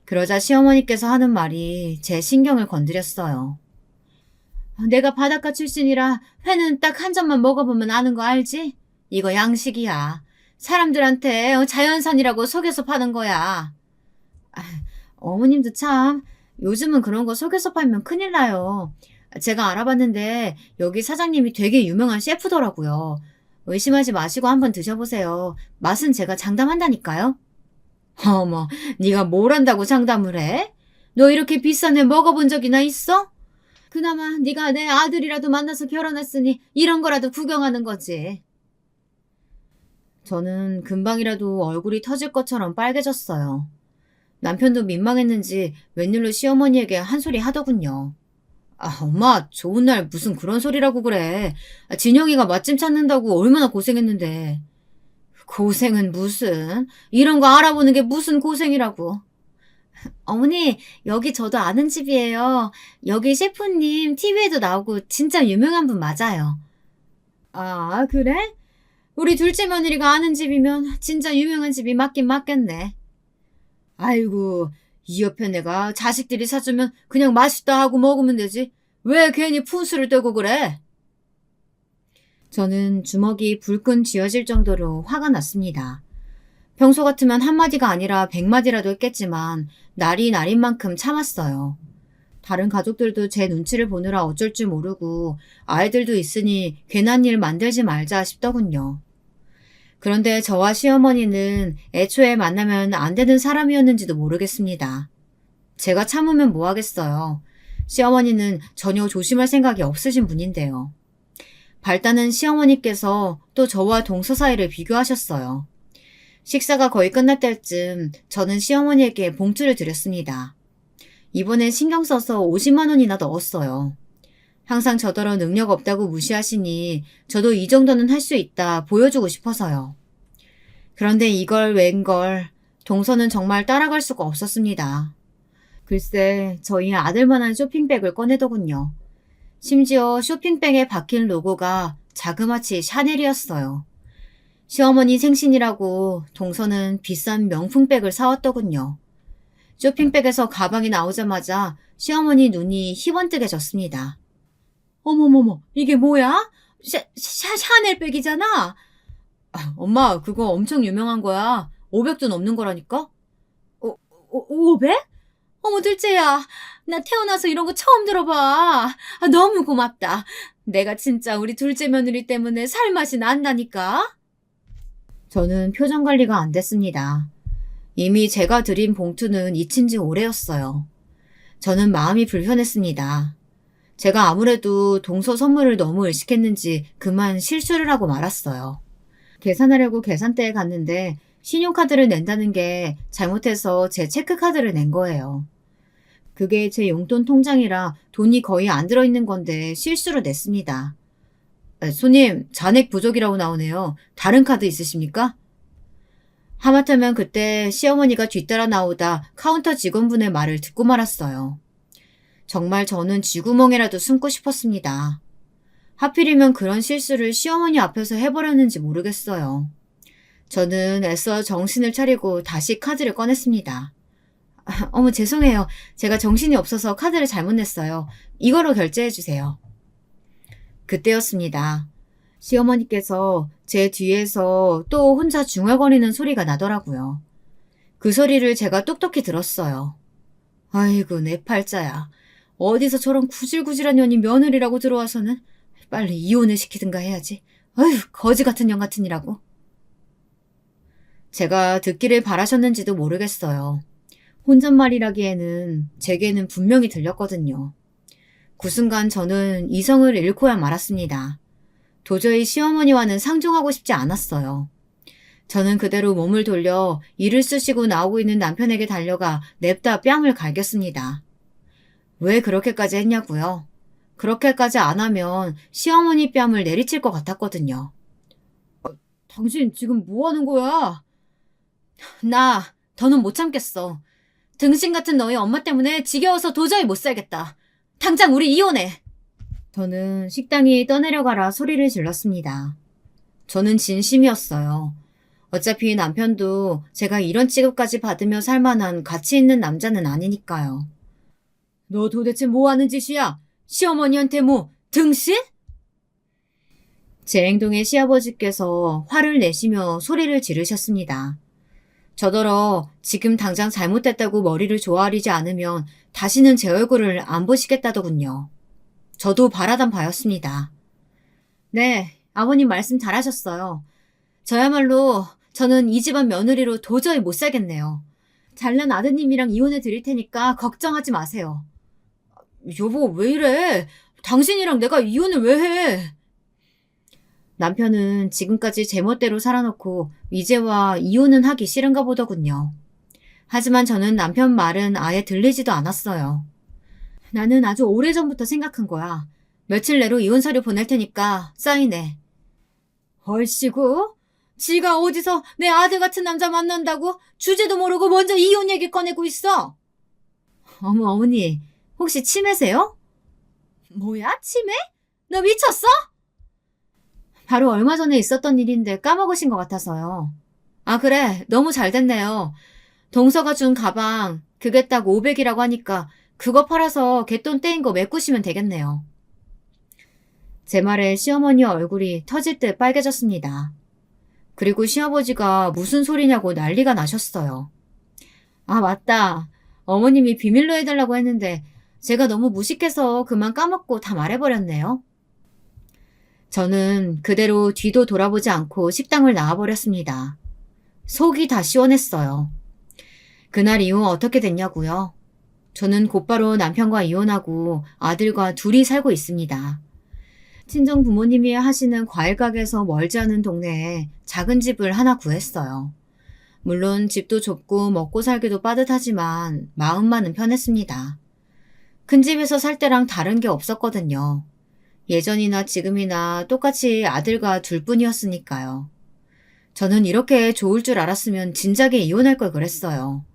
그러자 시어머니께서 하는 말이 제 신경을 건드렸어요. 내가 바닷가 출신이라 회는 딱 한 점만 먹어보면 아는 거 알지? 이거 양식이야. 사람들한테 자연산이라고 속여서 파는 거야. 어머님도 참 요즘은 그런 거 속여서 팔면 큰일 나요. 제가 알아봤는데 여기 사장님이 되게 유명한 셰프더라고요. 의심하지 마시고 한번 드셔보세요. 맛은 제가 장담한다니까요. 어머, 네가 뭘 한다고 장담을 해? 너 이렇게 비싼 회 먹어본 적이나 있어? 그나마 네가 내 아들이라도 만나서 결혼했으니 이런 거라도 구경하는 거지. 저는 금방이라도 얼굴이 터질 것처럼 빨개졌어요. 남편도 민망했는지 웬일로 시어머니에게 한 소리 하더군요. 엄마, 좋은 날 무슨 그런 소리라고 그래. 진영이가 맛집 찾는다고 얼마나 고생했는데. 고생은 무슨. 이런 거 알아보는 게 무슨 고생이라고. 어머니, 여기 저도 아는 집이에요. 여기 셰프님 TV에도 나오고 진짜 유명한 분 맞아요. 아, 그래? 우리 둘째 며느리가 아는 집이면 진짜 유명한 집이 맞긴 맞겠네. 아이고, 이 옆에 내가 자식들이 사주면 그냥 맛있다 하고 먹으면 되지. 왜 괜히 푼수를 떼고 그래? 저는 주먹이 불끈 쥐어질 정도로 화가 났습니다. 평소 같으면 한마디가 아니라 100마디라도 했겠지만 날이 날인 만큼 참았어요. 다른 가족들도 제 눈치를 보느라 어쩔 줄 모르고 아이들도 있으니 괜한 일 만들지 말자 싶더군요. 그런데 저와 시어머니는 애초에 만나면 안 되는 사람이었는지도 모르겠습니다. 제가 참으면 뭐 하겠어요. 시어머니는 전혀 조심할 생각이 없으신 분인데요. 발단은 시어머니께서 또 저와 동서 사이를 비교하셨어요. 식사가 거의 끝날 때쯤 저는 시어머니에게 봉투를 드렸습니다. 이번엔 신경 써서 50만 원이나 넣었어요. 항상 저더러 능력 없다고 무시하시니 저도 이 정도는 할 수 있다 보여주고 싶어서요. 그런데 이걸 웬걸 동서는 정말 따라갈 수가 없었습니다. 글쎄 저희 아들만한 쇼핑백을 꺼내더군요. 심지어 쇼핑백에 박힌 로고가 자그마치 샤넬이었어요. 시어머니 생신이라고 동서는 비싼 명품백을 사왔더군요. 쇼핑백에서 가방이 나오자마자 시어머니 눈이 희번뜩해졌습니다. 어머머머, 이게 뭐야? 샤넬백이잖아? 엄마, 그거 엄청 유명한 거야. 500도 넘는 거라니까? 500? 어머, 둘째야. 나 태어나서 이런 거 처음 들어봐. 너무 고맙다. 내가 진짜 우리 둘째 며느리 때문에 살맛이 난다니까? 저는 표정 관리가 안 됐습니다. 이미 제가 드린 봉투는 잊힌 지 오래였어요. 저는 마음이 불편했습니다. 제가 아무래도 동서 선물을 너무 의식했는지 그만 실수를 하고 말았어요. 계산하려고 계산대에 갔는데 신용카드를 낸다는 게 잘못해서 제 체크카드를 낸 거예요. 그게 제 용돈 통장이라 돈이 거의 안 들어있는 건데 실수로 냈습니다. 손님, 잔액 부족이라고 나오네요. 다른 카드 있으십니까? 하마터면 그때 시어머니가 뒤따라 나오다 카운터 직원분의 말을 듣고 말았어요. 정말 저는 쥐구멍에라도 숨고 싶었습니다. 하필이면 그런 실수를 시어머니 앞에서 해버렸는지 모르겠어요. 저는 애써 정신을 차리고 다시 카드를 꺼냈습니다. 어머, 죄송해요. 제가 정신이 없어서 카드를 잘못 냈어요. 이거로 결제해주세요. 그때였습니다. 시어머니께서 제 뒤에서 또 혼자 중얼거리는 소리가 나더라고요. 그 소리를 제가 똑똑히 들었어요. 아이고, 내 팔자야. 어디서 저런 구질구질한 년이 며느리라고 들어와서는 빨리 이혼을 시키든가 해야지. 아휴, 거지 같은 년 같으니라고. 제가 듣기를 바라셨는지도 모르겠어요. 혼잣말이라기에는 제게는 분명히 들렸거든요. 그 순간 저는 이성을 잃고야 말았습니다. 도저히 시어머니와는 상종하고 싶지 않았어요. 저는 그대로 몸을 돌려 이를 쑤시고 나오고 있는 남편에게 달려가 냅다 뺨을 갈겼습니다. 왜 그렇게까지 했냐고요? 그렇게까지 안 하면 시어머니 뺨을 내리칠 것 같았거든요. 당신 지금 뭐 하는 거야? 나 더는 못 참겠어. 등신 같은 너희 엄마 때문에 지겨워서 도저히 못 살겠다. 당장 우리 이혼해. 저는 식당이 떠내려가라 소리를 질렀습니다. 저는 진심이었어요. 어차피 남편도 제가 이런 취급까지 받으며 살 만한 가치 있는 남자는 아니니까요. 너 도대체 뭐 하는 짓이야? 시어머니한테 뭐 등신? 제 행동에 시아버지께서 화를 내시며 소리를 지르셨습니다. 저더러 지금 당장 잘못됐다고 머리를 조아리지 않으면 다시는 제 얼굴을 안 보시겠다더군요. 저도 바라던 바였습니다. 네, 아버님 말씀 잘하셨어요. 저야말로 저는 이 집안 며느리로 도저히 못 살겠네요. 잘난 아드님이랑 이혼해 드릴 테니까 걱정하지 마세요. 여보, 왜 이래? 당신이랑 내가 이혼을 왜 해? 남편은 지금까지 제멋대로 살아놓고 이제와 이혼은 하기 싫은가 보더군요. 하지만 저는 남편 말은 아예 들리지도 않았어요. 나는 아주 오래전부터 생각한 거야. 며칠 내로 이혼 서류 보낼 테니까 사인해. 얼씨구? 지가 어디서 내 아들 같은 남자 만난다고 주제도 모르고 먼저 이혼 얘기 꺼내고 있어? 어머니, 혹시 치매세요? 뭐야, 치매? 너 미쳤어? 바로 얼마 전에 있었던 일인데 까먹으신 것 같아서요. 아, 그래. 너무 잘 됐네요. 동서가 준 가방, 그게 딱 500이라고 하니까 그거 팔아서 갯돈 떼인 거 메꾸시면 되겠네요. 제 말에 시어머니 얼굴이 터질 듯 빨개졌습니다. 그리고 시아버지가 무슨 소리냐고 난리가 나셨어요. 아, 맞다. 어머님이 비밀로 해달라고 했는데 제가 너무 무식해서 그만 까먹고 다 말해버렸네요. 저는 그대로 뒤도 돌아보지 않고 식당을 나와버렸습니다. 속이 다 시원했어요. 그날 이후 어떻게 됐냐고요? 저는 곧바로 남편과 이혼하고 아들과 둘이 살고 있습니다. 친정 부모님이 하시는 과일 가게에서 멀지 않은 동네에 작은 집을 하나 구했어요. 물론 집도 좁고 먹고 살기도 빠듯하지만 마음만은 편했습니다. 큰 집에서 살 때랑 다른 게 없었거든요. 예전이나 지금이나 똑같이 아들과 둘뿐이었으니까요. 저는 이렇게 좋을 줄 알았으면 진작에 이혼할 걸 그랬어요.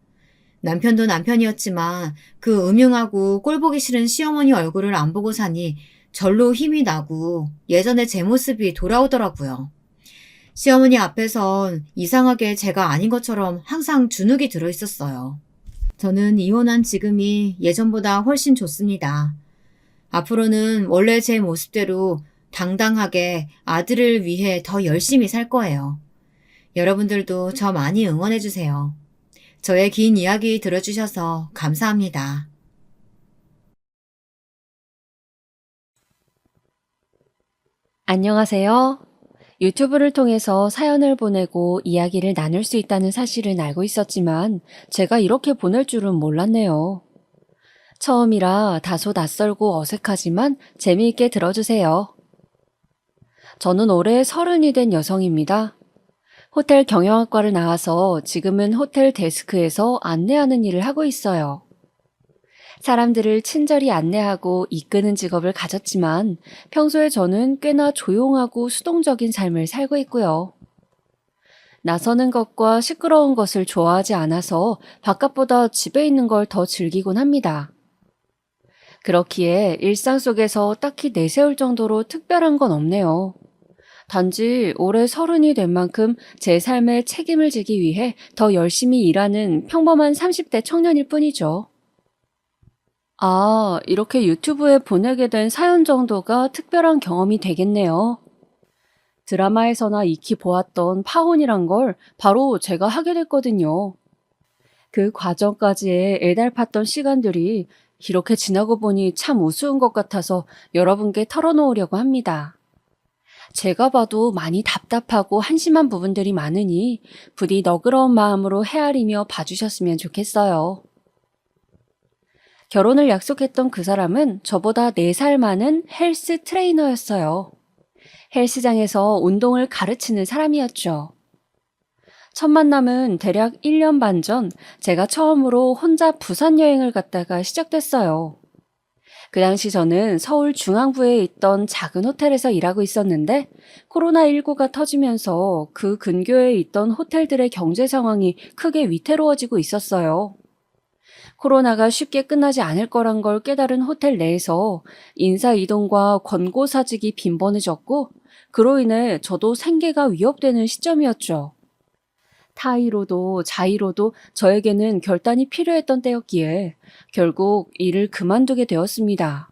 남편도 남편이었지만 그 음흉하고 꼴보기 싫은 시어머니 얼굴을 안 보고 사니 절로 힘이 나고 예전의 제 모습이 돌아오더라고요. 시어머니 앞에선 이상하게 제가 아닌 것처럼 항상 주눅이 들어 있었어요. 저는 이혼한 지금이 예전보다 훨씬 좋습니다. 앞으로는 원래 제 모습대로 당당하게 아들을 위해 더 열심히 살 거예요. 여러분들도 저 많이 응원해주세요. 저의 긴 이야기 들어주셔서 감사합니다. 안녕하세요. 유튜브를 통해서 사연을 보내고 이야기를 나눌 수 있다는 사실은 알고 있었지만 제가 이렇게 보낼 줄은 몰랐네요. 처음이라 다소 낯설고 어색하지만 재미있게 들어주세요. 저는 올해 30이 된 여성입니다. 호텔 경영학과를 나와서 지금은 호텔 데스크에서 안내하는 일을 하고 있어요. 사람들을 친절히 안내하고 이끄는 직업을 가졌지만 평소에 저는 꽤나 조용하고 수동적인 삶을 살고 있고요. 나서는 것과 시끄러운 것을 좋아하지 않아서 바깥보다 집에 있는 걸 더 즐기곤 합니다. 그렇기에 일상 속에서 딱히 내세울 정도로 특별한 건 없네요. 단지 올해 30이 된 만큼 제 삶에 책임을 지기 위해 더 열심히 일하는 평범한 30대 청년일 뿐이죠. 아, 이렇게 유튜브에 보내게 된 사연 정도가 특별한 경험이 되겠네요. 드라마에서나 익히 보았던 파혼이란 걸 바로 제가 하게 됐거든요. 그 과정까지의 애달팠던 시간들이 이렇게 지나고 보니 참 우스운 것 같아서 여러분께 털어놓으려고 합니다. 제가 봐도 많이 답답하고 한심한 부분들이 많으니 부디 너그러운 마음으로 헤아리며 봐주셨으면 좋겠어요. 결혼을 약속했던 그 사람은 저보다 4살 많은 헬스 트레이너였어요. 헬스장에서 운동을 가르치는 사람이었죠. 첫 만남은 대략 1년 반 전 제가 처음으로 혼자 부산 여행을 갔다가 시작됐어요. 그 당시 저는 서울 중앙부에 있던 작은 호텔에서 일하고 있었는데 코로나19가 터지면서 그 근교에 있던 호텔들의 경제 상황이 크게 위태로워지고 있었어요. 코로나가 쉽게 끝나지 않을 거란 걸 깨달은 호텔 내에서 인사 이동과 권고 사직이 빈번해졌고 그로 인해 저도 생계가 위협되는 시점이었죠. 타의로도 자의로도 저에게는 결단이 필요했던 때였기에 결국 일을 그만두게 되었습니다.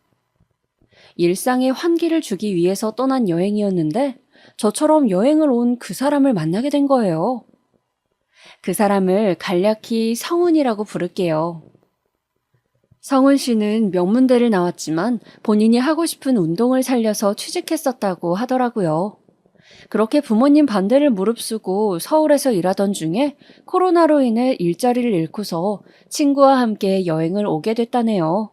일상에 환기를 주기 위해서 떠난 여행이었는데 저처럼 여행을 온 그 사람을 만나게 된 거예요. 그 사람을 간략히 성훈이라고 부를게요. 성훈 씨는 명문대를 나왔지만 본인이 하고 싶은 운동을 살려서 취직했었다고 하더라고요. 그렇게 부모님 반대를 무릅쓰고 서울에서 일하던 중에 코로나로 인해 일자리를 잃고서 친구와 함께 여행을 오게 됐다네요.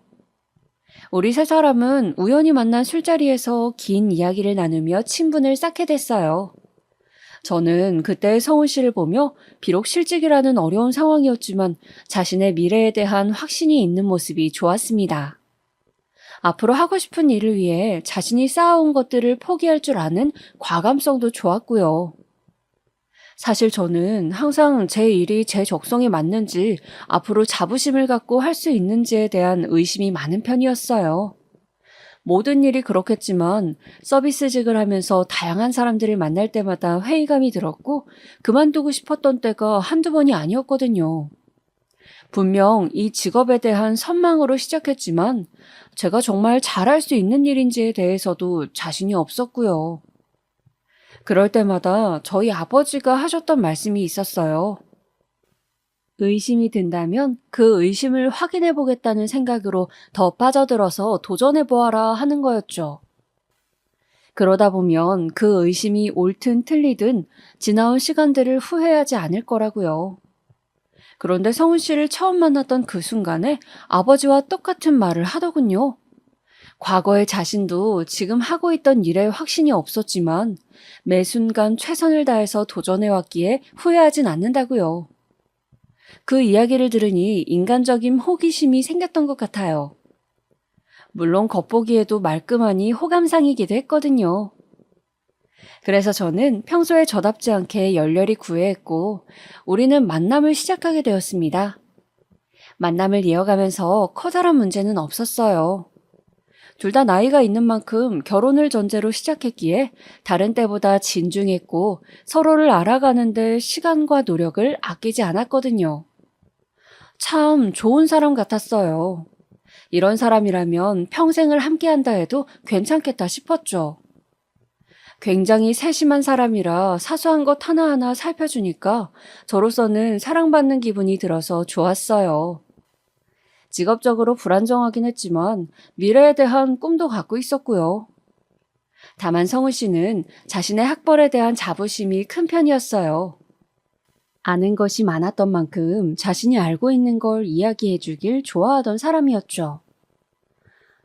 우리 세 사람은 우연히 만난 술자리에서 긴 이야기를 나누며 친분을 쌓게 됐어요. 저는 그때 성훈 씨를 보며 비록 실직이라는 어려운 상황이었지만 자신의 미래에 대한 확신이 있는 모습이 좋았습니다. 앞으로 하고 싶은 일을 위해 자신이 쌓아온 것들을 포기할 줄 아는 과감성도 좋았고요. 사실 저는 항상 제 일이 제 적성에 맞는지 앞으로 자부심을 갖고 할 수 있는지에 대한 의심이 많은 편이었어요. 모든 일이 그렇겠지만 서비스직을 하면서 다양한 사람들을 만날 때마다 회의감이 들었고 그만두고 싶었던 때가 한두 번이 아니었거든요. 분명 이 직업에 대한 선망으로 시작했지만 제가 정말 잘할 수 있는 일인지에 대해서도 자신이 없었고요. 그럴 때마다 저희 아버지가 하셨던 말씀이 있었어요. 의심이 든다면 그 의심을 확인해 보겠다는 생각으로 더 빠져들어서 도전해 보아라 하는 거였죠. 그러다 보면 그 의심이 옳든 틀리든 지나온 시간들을 후회하지 않을 거라고요. 그런데 성훈 씨를 처음 만났던 그 순간에 아버지와 똑같은 말을 하더군요. 과거의 자신도 지금 하고 있던 일에 확신이 없었지만 매 순간 최선을 다해서 도전해왔기에 후회하진 않는다고요. 그 이야기를 들으니 인간적인 호기심이 생겼던 것 같아요. 물론 겉보기에도 말끔하니 호감상이기도 했거든요. 그래서 저는 평소에 저답지 않게 열렬히 구애했고 우리는 만남을 시작하게 되었습니다. 만남을 이어가면서 커다란 문제는 없었어요. 둘 다 나이가 있는 만큼 결혼을 전제로 시작했기에 다른 때보다 진중했고 서로를 알아가는데 시간과 노력을 아끼지 않았거든요. 참 좋은 사람 같았어요. 이런 사람이라면 평생을 함께한다 해도 괜찮겠다 싶었죠. 굉장히 세심한 사람이라 사소한 것 하나하나 살펴주니까 저로서는 사랑받는 기분이 들어서 좋았어요. 직업적으로 불안정하긴 했지만 미래에 대한 꿈도 갖고 있었고요. 다만 성우 씨는 자신의 학벌에 대한 자부심이 큰 편이었어요. 아는 것이 많았던 만큼 자신이 알고 있는 걸 이야기해 주길 좋아하던 사람이었죠.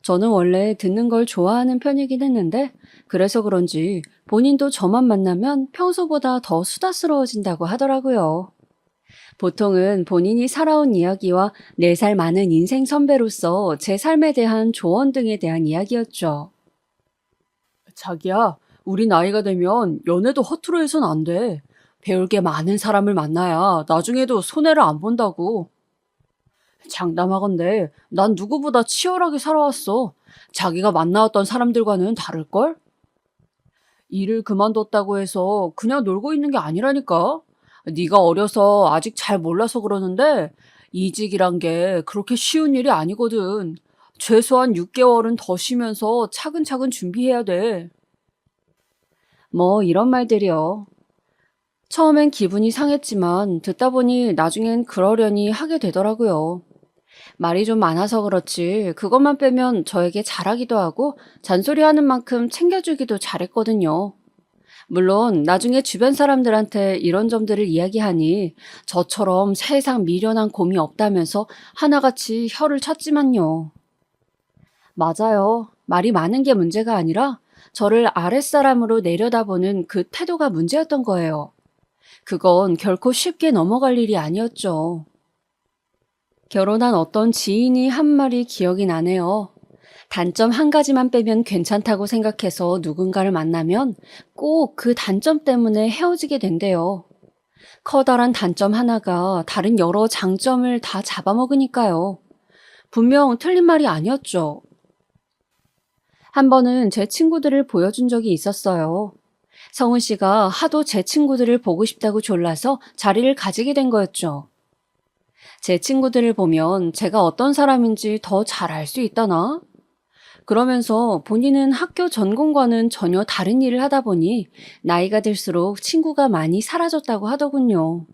저는 원래 듣는 걸 좋아하는 편이긴 했는데 그래서 그런지 본인도 저만 만나면 평소보다 더 수다스러워진다고 하더라고요. 보통은 본인이 살아온 이야기와 4살 많은 인생 선배로서 제 삶에 대한 조언 등에 대한 이야기였죠. 자기야, 우리 나이가 되면 연애도 허투루 해선 안 돼. 배울 게 많은 사람을 만나야 나중에도 손해를 안 본다고. 장담하건대 난 누구보다 치열하게 살아왔어. 자기가 만나왔던 사람들과는 다를걸? 일을 그만뒀다고 해서 그냥 놀고 있는 게 아니라니까. 네가 어려서 아직 잘 몰라서 그러는데 이직이란 게 그렇게 쉬운 일이 아니거든. 최소한 6개월은 더 쉬면서 차근차근 준비해야 돼. 뭐 이런 말들이요. 처음엔 기분이 상했지만 듣다 보니 나중엔 그러려니 하게 되더라고요. 말이 좀 많아서 그렇지 그것만 빼면 저에게 잘하기도 하고 잔소리하는 만큼 챙겨주기도 잘했거든요. 물론 나중에 주변 사람들한테 이런 점들을 이야기하니 저처럼 세상 미련한 곰이 없다면서 하나같이 혀를 찼지만요. 맞아요. 말이 많은 게 문제가 아니라 저를 아랫사람으로 내려다보는 그 태도가 문제였던 거예요. 그건 결코 쉽게 넘어갈 일이 아니었죠. 결혼한 어떤 지인이 한 말이 기억이 나네요. 단점 한 가지만 빼면 괜찮다고 생각해서 누군가를 만나면 꼭 그 단점 때문에 헤어지게 된대요. 커다란 단점 하나가 다른 여러 장점을 다 잡아먹으니까요. 분명 틀린 말이 아니었죠. 한 번은 제 친구들을 보여준 적이 있었어요. 성은 씨가 하도 제 친구들을 보고 싶다고 졸라서 자리를 가지게 된 거였죠. 제 친구들을 보면 제가 어떤 사람인지 더 잘 알 수 있다나? 그러면서 본인은 학교 전공과는 전혀 다른 일을 하다 보니 나이가 들수록 친구가 많이 사라졌다고 하더군요.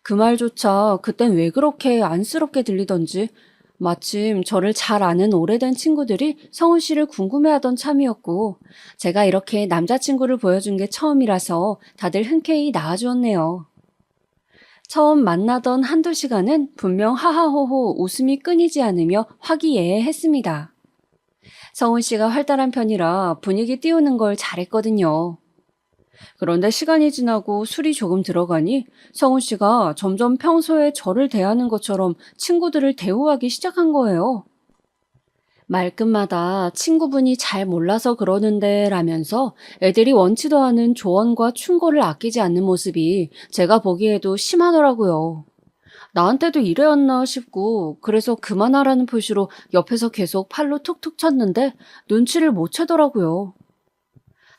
그 말조차 그땐 왜 그렇게 안쓰럽게 들리던지 마침 저를 잘 아는 오래된 친구들이 성훈 씨를 궁금해하던 참이었고 제가 이렇게 남자친구를 보여준 게 처음이라서 다들 흔쾌히 나아주었네요. 처음 만나던 한두 시간은 분명 하하호호 웃음이 끊이지 않으며 화기애애했습니다. 성훈 씨가 활달한 편이라 분위기 띄우는 걸 잘했거든요. 그런데 시간이 지나고 술이 조금 들어가니 성훈 씨가 점점 평소에 저를 대하는 것처럼 친구들을 대우하기 시작한 거예요. 말끝마다 친구분이 잘 몰라서 그러는데 라면서 애들이 원치도 않은 조언과 충고를 아끼지 않는 모습이 제가 보기에도 심하더라고요. 나한테도 이래였나 싶고 그래서 그만하라는 표시로 옆에서 계속 팔로 툭툭 쳤는데 눈치를 못 채더라고요.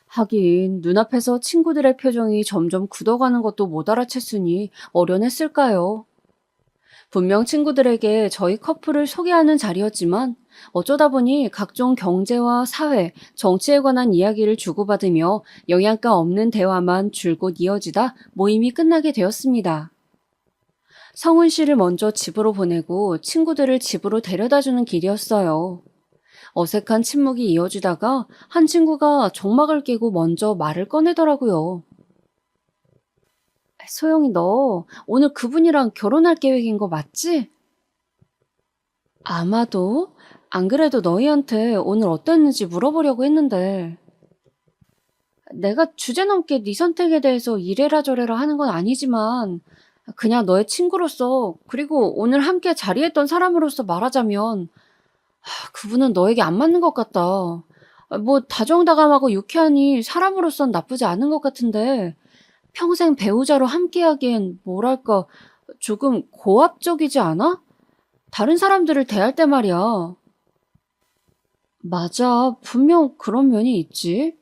하긴 눈앞에서 친구들의 표정이 점점 굳어가는 것도 못 알아챘으니 어련했을까요? 분명 친구들에게 저희 커플을 소개하는 자리였지만 어쩌다 보니 각종 경제와 사회, 정치에 관한 이야기를 주고받으며 영양가 없는 대화만 줄곧 이어지다 모임이 끝나게 되었습니다. 성훈 씨를 먼저 집으로 보내고 친구들을 집으로 데려다주는 길이었어요. 어색한 침묵이 이어지다가 한 친구가 정막을 깨고 먼저 말을 꺼내더라고요. 소영이 너 오늘 그분이랑 결혼할 계획인 거 맞지? 아마도 안 그래도 너희한테 오늘 어땠는지 물어보려고 했는데. 내가 주제넘게 네 선택에 대해서 이래라 저래라 하는 건 아니지만 그냥 너의 친구로서 그리고 오늘 함께 자리했던 사람으로서 말하자면 그분은 너에게 안 맞는 것 같다. 뭐 다정다감하고 유쾌하니 사람으로선 나쁘지 않은 것 같은데 평생 배우자로 함께하기엔 뭐랄까 조금 고압적이지 않아? 다른 사람들을 대할 때 말이야. 맞아, 분명 그런 면이 있지.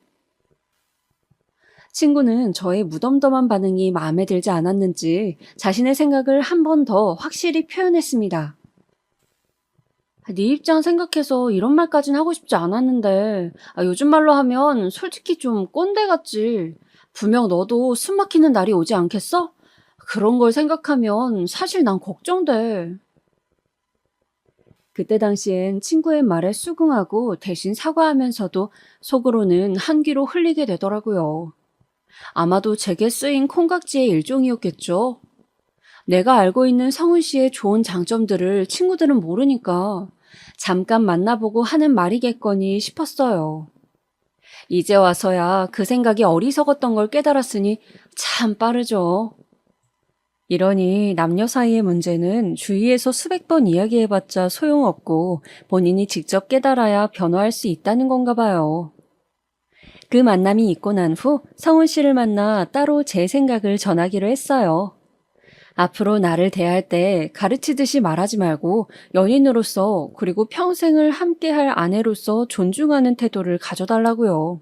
친구는 저의 무덤덤한 반응이 마음에 들지 않았는지 자신의 생각을 한 번 더 확실히 표현했습니다. 네 입장 생각해서 이런 말까진 하고 싶지 않았는데 요즘 말로 하면 솔직히 좀 꼰대 같지. 분명 너도 숨 막히는 날이 오지 않겠어? 그런 걸 생각하면 사실 난 걱정돼. 그때 당시엔 친구의 말에 수긍하고 대신 사과하면서도 속으로는 한 귀로 흘리게 되더라고요. 아마도 제게 쓰인 콩깍지의 일종이었겠죠. 내가 알고 있는 성훈 씨의 좋은 장점들을 친구들은 모르니까 잠깐 만나보고 하는 말이겠거니 싶었어요. 이제 와서야 그 생각이 어리석었던 걸 깨달았으니 참 빠르죠. 이러니 남녀 사이의 문제는 주위에서 수백 번 이야기해봤자 소용없고 본인이 직접 깨달아야 변화할 수 있다는 건가 봐요. 그 만남이 있고 난 후 성훈 씨를 만나 따로 제 생각을 전하기로 했어요. 앞으로 나를 대할 때 가르치듯이 말하지 말고 연인으로서 그리고 평생을 함께할 아내로서 존중하는 태도를 가져달라고요.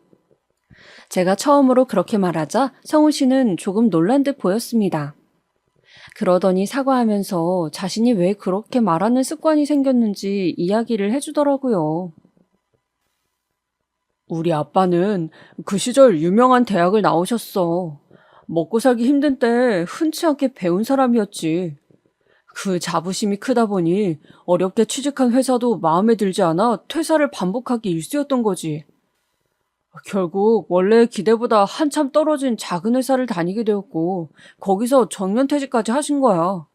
제가 처음으로 그렇게 말하자 성훈 씨는 조금 놀란 듯 보였습니다. 그러더니 사과하면서 자신이 왜 그렇게 말하는 습관이 생겼는지 이야기를 해주더라고요. 우리 아빠는 그 시절 유명한 대학을 나오셨어. 먹고 살기 힘든 때 흔치 않게 배운 사람이었지. 그 자부심이 크다 보니 어렵게 취직한 회사도 마음에 들지 않아 퇴사를 반복하기 일쑤였던 거지. 결국 원래의 기대보다 한참 떨어진 작은 회사를 다니게 되었고 거기서 정년퇴직까지 하신 거야.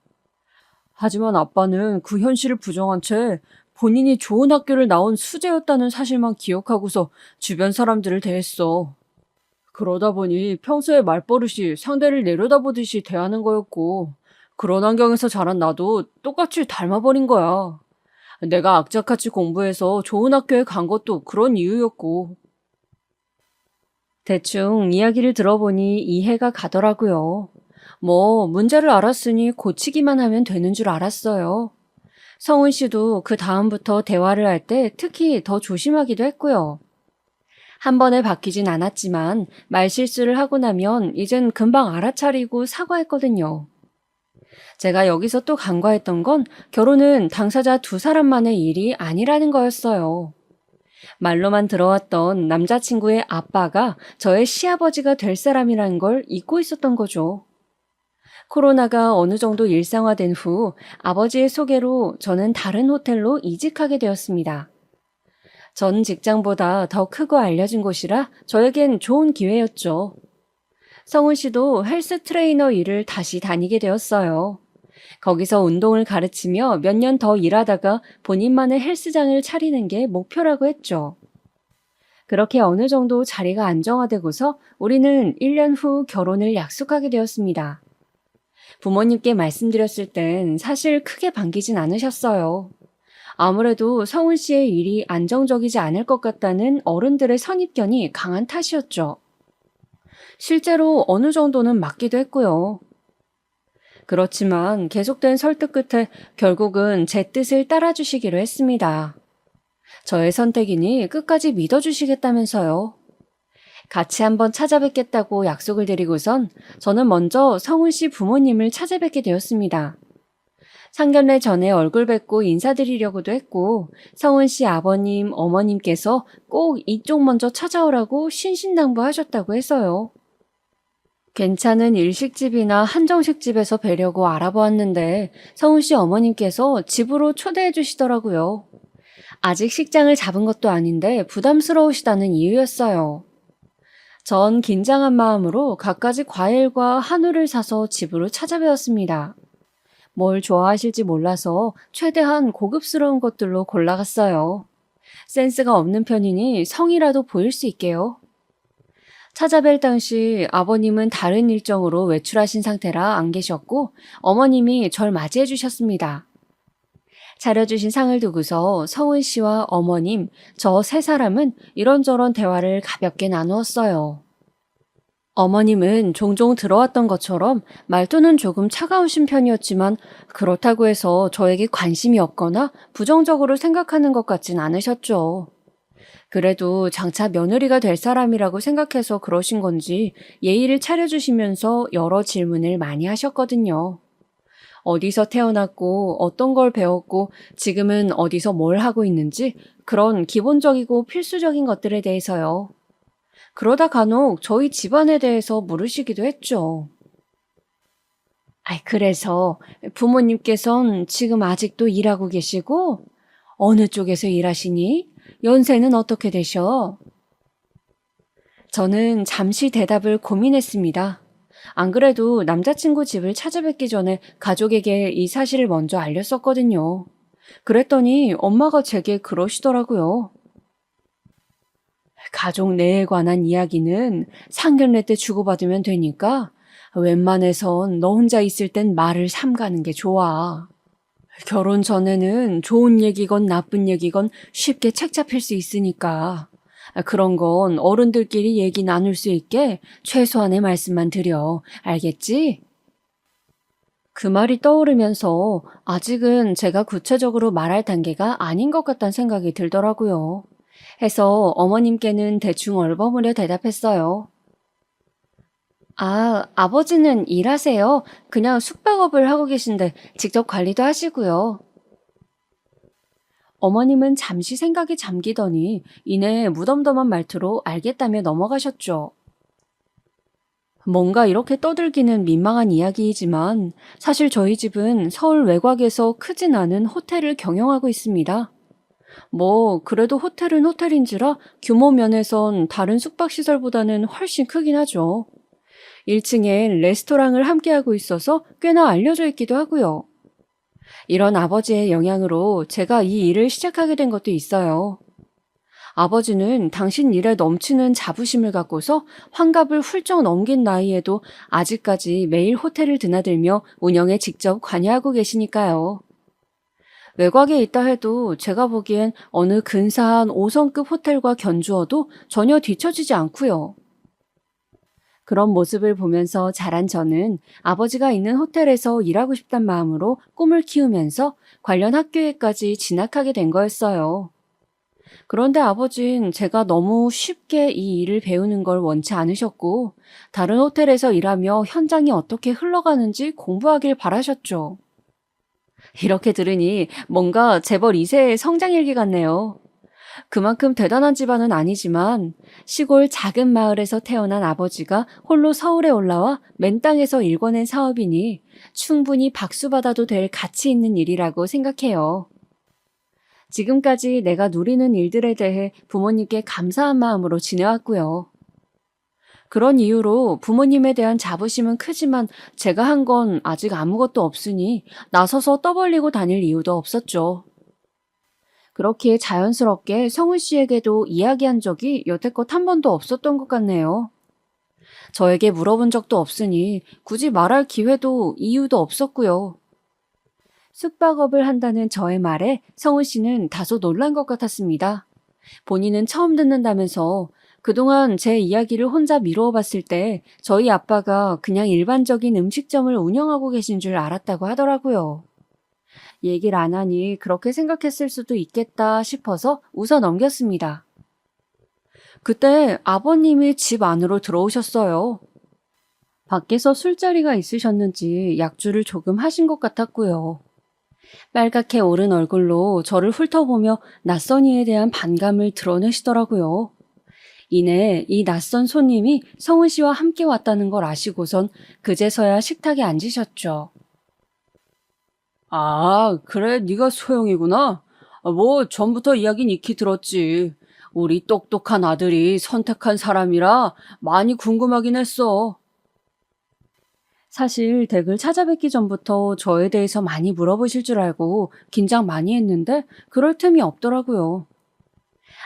하지만 아빠는 그 현실을 부정한 채 본인이 좋은 학교를 나온 수재였다는 사실만 기억하고서 주변 사람들을 대했어. 그러다 보니 평소에 말버릇이 상대를 내려다보듯이 대하는 거였고 그런 환경에서 자란 나도 똑같이 닮아버린 거야. 내가 악착같이 공부해서 좋은 학교에 간 것도 그런 이유였고. 대충 이야기를 들어보니 이해가 가더라고요. 뭐 문제를 알았으니 고치기만 하면 되는 줄 알았어요. 성훈 씨도 그 다음부터 대화를 할 때 특히 더 조심하기도 했고요. 한 번에 바뀌진 않았지만 말실수를 하고 나면 이젠 금방 알아차리고 사과했거든요. 제가 여기서 또 간과했던 건 결혼은 당사자 두 사람만의 일이 아니라는 거였어요. 말로만 들어왔던 남자친구의 아빠가 저의 시아버지가 될 사람이라는 걸 잊고 있었던 거죠. 코로나가 어느 정도 일상화된 후 아버지의 소개로 저는 다른 호텔로 이직하게 되었습니다. 전 직장보다 더 크고 알려진 곳이라 저에겐 좋은 기회였죠. 성훈 씨도 헬스 트레이너 일을 다시 다니게 되었어요. 거기서 운동을 가르치며 몇 년 더 일하다가 본인만의 헬스장을 차리는 게 목표라고 했죠. 그렇게 어느 정도 자리가 안정화되고서 우리는 1년 후 결혼을 약속하게 되었습니다. 부모님께 말씀드렸을 땐 사실 크게 반기진 않으셨어요. 아무래도 성훈 씨의 일이 안정적이지 않을 것 같다는 어른들의 선입견이 강한 탓이었죠. 실제로 어느 정도는 맞기도 했고요. 그렇지만 계속된 설득 끝에 결국은 제 뜻을 따라주시기로 했습니다. 저의 선택이니 끝까지 믿어주시겠다면서요. 같이 한번 찾아뵙겠다고 약속을 드리고선 저는 먼저 성훈 씨 부모님을 찾아뵙게 되었습니다. 상견례 전에 얼굴 뵙고 인사드리려고도 했고 성훈 씨 아버님, 어머님께서 꼭 이쪽 먼저 찾아오라고 신신당부하셨다고 해서요. 괜찮은 일식집이나 한정식집에서 뵈려고 알아보았는데 성훈 씨 어머님께서 집으로 초대해 주시더라고요. 아직 식장을 잡은 것도 아닌데 부담스러우시다는 이유였어요. 전 긴장한 마음으로 갖가지 과일과 한우를 사서 집으로 찾아뵈었습니다. 뭘 좋아하실지 몰라서 최대한 고급스러운 것들로 골라갔어요. 센스가 없는 편이니 성이라도 보일 수 있게요. 찾아뵐 당시 아버님은 다른 일정으로 외출하신 상태라 안 계셨고 어머님이 절 맞이해 주셨습니다. 차려주신 상을 두고서 성은 씨와 어머님, 저 세 사람은 이런저런 대화를 가볍게 나누었어요. 어머님은 종종 들어왔던 것처럼 말투는 조금 차가우신 편이었지만 그렇다고 해서 저에게 관심이 없거나 부정적으로 생각하는 것 같진 않으셨죠. 그래도 장차 며느리가 될 사람이라고 생각해서 그러신 건지 예의를 차려주시면서 여러 질문을 많이 하셨거든요. 어디서 태어났고 어떤 걸 배웠고 지금은 어디서 뭘 하고 있는지 그런 기본적이고 필수적인 것들에 대해서요. 그러다 간혹 저희 집안에 대해서 물으시기도 했죠. 그래서 부모님께선 지금 아직도 일하고 계시고 어느 쪽에서 일하시니? 연세는 어떻게 되셔? 저는 잠시 대답을 고민했습니다. 안 그래도 남자친구 집을 찾아뵙기 전에 가족에게 이 사실을 먼저 알렸었거든요. 그랬더니 엄마가 제게 그러시더라고요. 가족 내에 관한 이야기는 상견례 때 주고받으면 되니까 웬만해선 너 혼자 있을 땐 말을 삼가는 게 좋아. 결혼 전에는 좋은 얘기건 나쁜 얘기건 쉽게 책 잡힐 수 있으니까. 그런 건 어른들끼리 얘기 나눌 수 있게 최소한의 말씀만 드려. 알겠지? 그 말이 떠오르면서 아직은 제가 구체적으로 말할 단계가 아닌 것 같다는 생각이 들더라고요. 해서 어머님께는 대충 얼버무려 대답했어요. 아버지는 일하세요. 그냥 숙박업을 하고 계신데 직접 관리도 하시고요. 어머님은 잠시 생각에 잠기더니 이내 무덤덤한 말투로 알겠다며 넘어가셨죠. 뭔가 이렇게 떠들기는 민망한 이야기이지만 사실 저희 집은 서울 외곽에서 크진 않은 호텔을 경영하고 있습니다. 그래도 호텔은 호텔인지라 규모 면에선 다른 숙박시설보다는 훨씬 크긴 하죠. 1층에 레스토랑을 함께하고 있어서 꽤나 알려져 있기도 하고요. 이런 아버지의 영향으로 제가 이 일을 시작하게 된 것도 있어요. 아버지는 당신 일에 넘치는 자부심을 갖고서 환갑을 훌쩍 넘긴 나이에도 아직까지 매일 호텔을 드나들며 운영에 직접 관여하고 계시니까요. 외곽에 있다 해도 제가 보기엔 어느 근사한 5성급 호텔과 견주어도 전혀 뒤처지지 않고요. 그런 모습을 보면서 자란 저는 아버지가 있는 호텔에서 일하고 싶단 마음으로 꿈을 키우면서 관련 학교에까지 진학하게 된 거였어요. 그런데 아버진 제가 너무 쉽게 이 일을 배우는 걸 원치 않으셨고 다른 호텔에서 일하며 현장이 어떻게 흘러가는지 공부하길 바라셨죠. 이렇게 들으니 뭔가 재벌 2세의 성장일기 같네요. 그만큼 대단한 집안은 아니지만 시골 작은 마을에서 태어난 아버지가 홀로 서울에 올라와 맨 땅에서 일궈낸 사업이니 충분히 박수받아도 될 가치 있는 일이라고 생각해요. 지금까지 내가 누리는 일들에 대해 부모님께 감사한 마음으로 지내왔고요. 그런 이유로 부모님에 대한 자부심은 크지만 제가 한 건 아직 아무것도 없으니 나서서 떠벌리고 다닐 이유도 없었죠. 그렇게 자연스럽게 성훈 씨에게도 이야기한 적이 여태껏 한 번도 없었던 것 같네요. 저에게 물어본 적도 없으니 굳이 말할 기회도 이유도 없었고요. 숙박업을 한다는 저의 말에 성훈 씨는 다소 놀란 것 같았습니다. 본인은 처음 듣는다면서 그동안 제 이야기를 혼자 미루어 봤을 때 저희 아빠가 그냥 일반적인 음식점을 운영하고 계신 줄 알았다고 하더라고요. 얘기를 안 하니 그렇게 생각했을 수도 있겠다 싶어서 웃어 넘겼습니다. 그때 아버님이 집 안으로 들어오셨어요. 밖에서 술자리가 있으셨는지 약주를 조금 하신 것 같았고요. 빨갛게 오른 얼굴로 저를 훑어보며 낯선 이에 대한 반감을 드러내시더라고요. 이내 이 낯선 손님이 성훈 씨와 함께 왔다는 걸 아시고선 그제서야 식탁에 앉으셨죠. 그래, 네가 소영이구나. 전부터 이야기는 익히 들었지. 우리 똑똑한 아들이 선택한 사람이라 많이 궁금하긴 했어. 사실 댁을 찾아뵙기 전부터 저에 대해서 많이 물어보실 줄 알고 긴장 많이 했는데 그럴 틈이 없더라고요.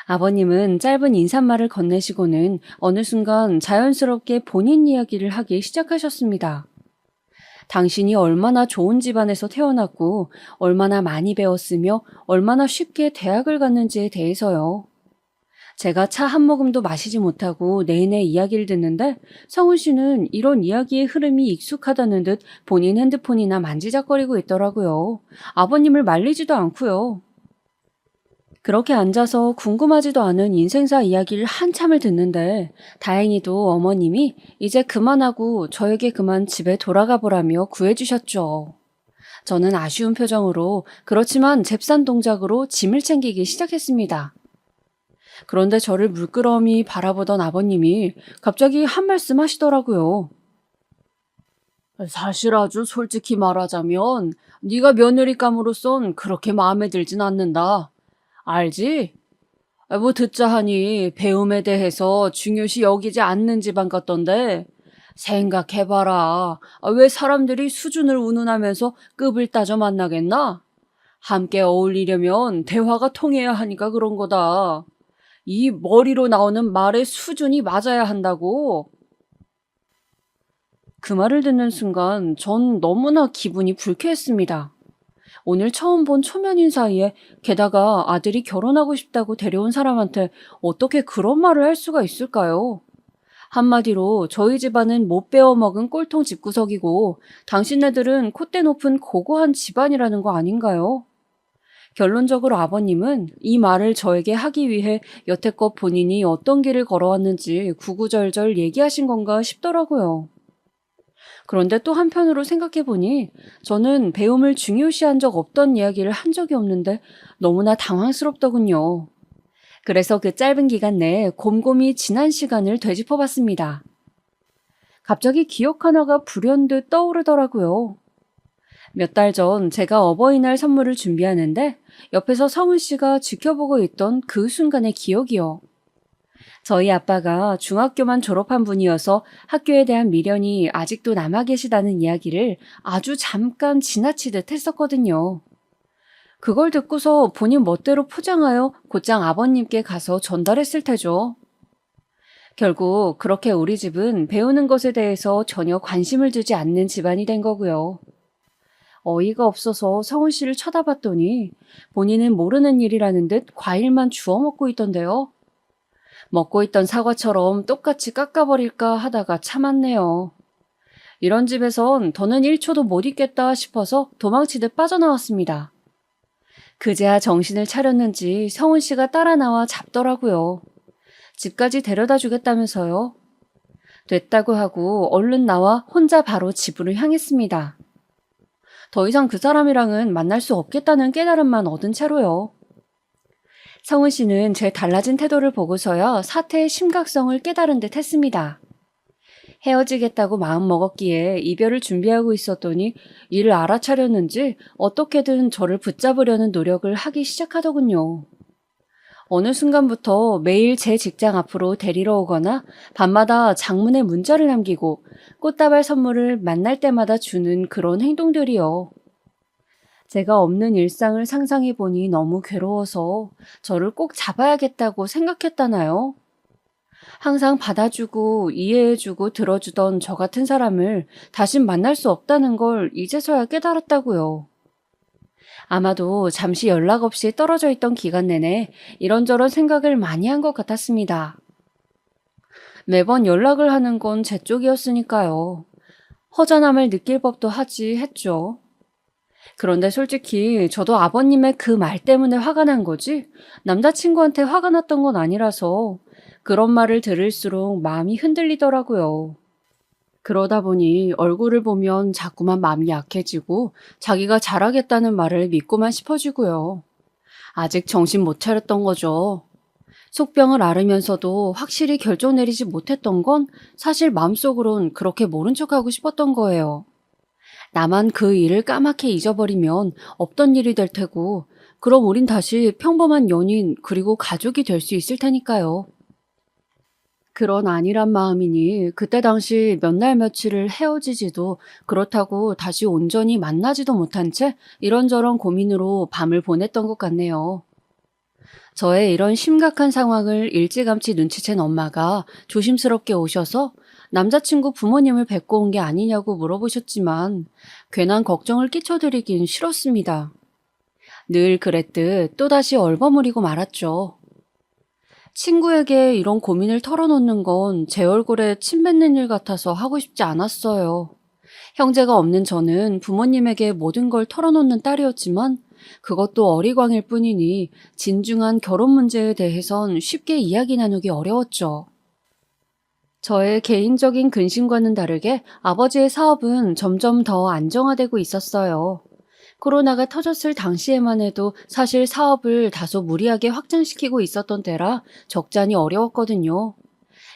아버님은 짧은 인사말을 건네시고는 어느 순간 자연스럽게 본인 이야기를 하기 시작하셨습니다. 당신이 얼마나 좋은 집안에서 태어났고, 얼마나 많이 배웠으며, 얼마나 쉽게 대학을 갔는지에 대해서요. 제가 차 한 모금도 마시지 못하고 내내 이야기를 듣는데 성훈 씨는 이런 이야기의 흐름이 익숙하다는 듯 본인 핸드폰이나 만지작거리고 있더라고요. 아버님을 말리지도 않고요. 그렇게 앉아서 궁금하지도 않은 인생사 이야기를 한참을 듣는데 다행히도 어머님이 이제 그만하고 저에게 그만 집에 돌아가 보라며 구해주셨죠. 저는 아쉬운 표정으로 그렇지만 잽싼 동작으로 짐을 챙기기 시작했습니다. 그런데 저를 물끄러미 바라보던 아버님이 갑자기 한 말씀 하시더라고요. 사실 아주 솔직히 말하자면 네가 며느리감으로선 그렇게 마음에 들진 않는다. 알지? 뭐 듣자 하니 배움에 대해서 중요시 여기지 않는 집안 같던데 생각해봐라. 왜 사람들이 수준을 운운하면서 급을 따져 만나겠나? 함께 어울리려면 대화가 통해야 하니까 그런 거다. 이 머리로 나오는 말의 수준이 맞아야 한다고. 그 말을 듣는 순간 전 너무나 기분이 불쾌했습니다. 오늘 처음 본 초면인 사이에 게다가 아들이 결혼하고 싶다고 데려온 사람한테 어떻게 그런 말을 할 수가 있을까요? 한마디로 저희 집안은 못 배워먹은 꼴통 집구석이고 당신네들은 콧대 높은 고고한 집안이라는 거 아닌가요? 결론적으로 아버님은 이 말을 저에게 하기 위해 여태껏 본인이 어떤 길을 걸어왔는지 구구절절 얘기하신 건가 싶더라고요. 그런데 또 한편으로 생각해보니 저는 배움을 중요시한 적 없던 이야기를 한 적이 없는데 너무나 당황스럽더군요. 그래서 그 짧은 기간 내에 곰곰이 지난 시간을 되짚어봤습니다. 갑자기 기억 하나가 불현듯 떠오르더라고요. 몇 달 전 제가 어버이날 선물을 준비하는데 옆에서 성훈 씨가 지켜보고 있던 그 순간의 기억이요. 저희 아빠가 중학교만 졸업한 분이어서 학교에 대한 미련이 아직도 남아 계시다는 이야기를 아주 잠깐 지나치듯 했었거든요. 그걸 듣고서 본인 멋대로 포장하여 곧장 아버님께 가서 전달했을 테죠. 결국 그렇게 우리 집은 배우는 것에 대해서 전혀 관심을 두지 않는 집안이 된 거고요. 어이가 없어서 성훈 씨를 쳐다봤더니 본인은 모르는 일이라는 듯 과일만 주워 먹고 있던데요. 먹고 있던 사과처럼 똑같이 깎아버릴까 하다가 참았네요. 이런 집에선 더는 1초도 못 있겠다 싶어서 도망치듯 빠져나왔습니다. 그제야 정신을 차렸는지 성훈 씨가 따라 나와 잡더라고요. 집까지 데려다 주겠다면서요. 됐다고 하고 얼른 나와 혼자 바로 집으로 향했습니다. 더 이상 그 사람이랑은 만날 수 없겠다는 깨달음만 얻은 채로요. 성훈 씨는 제 달라진 태도를 보고서야 사태의 심각성을 깨달은 듯 했습니다. 헤어지겠다고 마음먹었기에 이별을 준비하고 있었더니 이를 알아차렸는지 어떻게든 저를 붙잡으려는 노력을 하기 시작하더군요. 어느 순간부터 매일 제 직장 앞으로 데리러 오거나 밤마다 장문에 문자를 남기고 꽃다발 선물을 만날 때마다 주는 그런 행동들이요. 제가 없는 일상을 상상해보니 너무 괴로워서 저를 꼭 잡아야겠다고 생각했다나요? 항상 받아주고 이해해주고 들어주던 저 같은 사람을 다신 만날 수 없다는 걸 이제서야 깨달았다고요. 아마도 잠시 연락 없이 떨어져 있던 기간 내내 이런저런 생각을 많이 한 것 같았습니다. 매번 연락을 하는 건 제 쪽이었으니까요. 허전함을 느낄 법도 하지 했죠. 그런데 솔직히 저도 아버님의 그 말 때문에 화가 난 거지 남자친구한테 화가 났던 건 아니라서 그런 말을 들을수록 마음이 흔들리더라고요. 그러다 보니 얼굴을 보면 자꾸만 마음이 약해지고 자기가 잘하겠다는 말을 믿고만 싶어지고요. 아직 정신 못 차렸던 거죠. 속병을 앓으면서도 확실히 결정 내리지 못했던 건 사실 마음속으론 그렇게 모른 척하고 싶었던 거예요. 나만 그 일을 까맣게 잊어버리면 없던 일이 될 테고 그럼 우린 다시 평범한 연인 그리고 가족이 될 수 있을 테니까요. 그런 안일한 마음이니 그때 당시 몇 날 며칠을 헤어지지도 그렇다고 다시 온전히 만나지도 못한 채 이런저런 고민으로 밤을 보냈던 것 같네요. 저의 이런 심각한 상황을 일찌감치 눈치챈 엄마가 조심스럽게 오셔서 남자친구 부모님을 뵙고 온 게 아니냐고 물어보셨지만 괜한 걱정을 끼쳐드리긴 싫었습니다. 늘 그랬듯 또다시 얼버무리고 말았죠. 친구에게 이런 고민을 털어놓는 건 제 얼굴에 침 뱉는 일 같아서 하고 싶지 않았어요. 형제가 없는 저는 부모님에게 모든 걸 털어놓는 딸이었지만 그것도 어리광일 뿐이니 진중한 결혼 문제에 대해선 쉽게 이야기 나누기 어려웠죠. 저의 개인적인 근심과는 다르게 아버지의 사업은 점점 더 안정화되고 있었어요. 코로나가 터졌을 당시에만 해도 사실 사업을 다소 무리하게 확장시키고 있었던 때라 적잖이 어려웠거든요.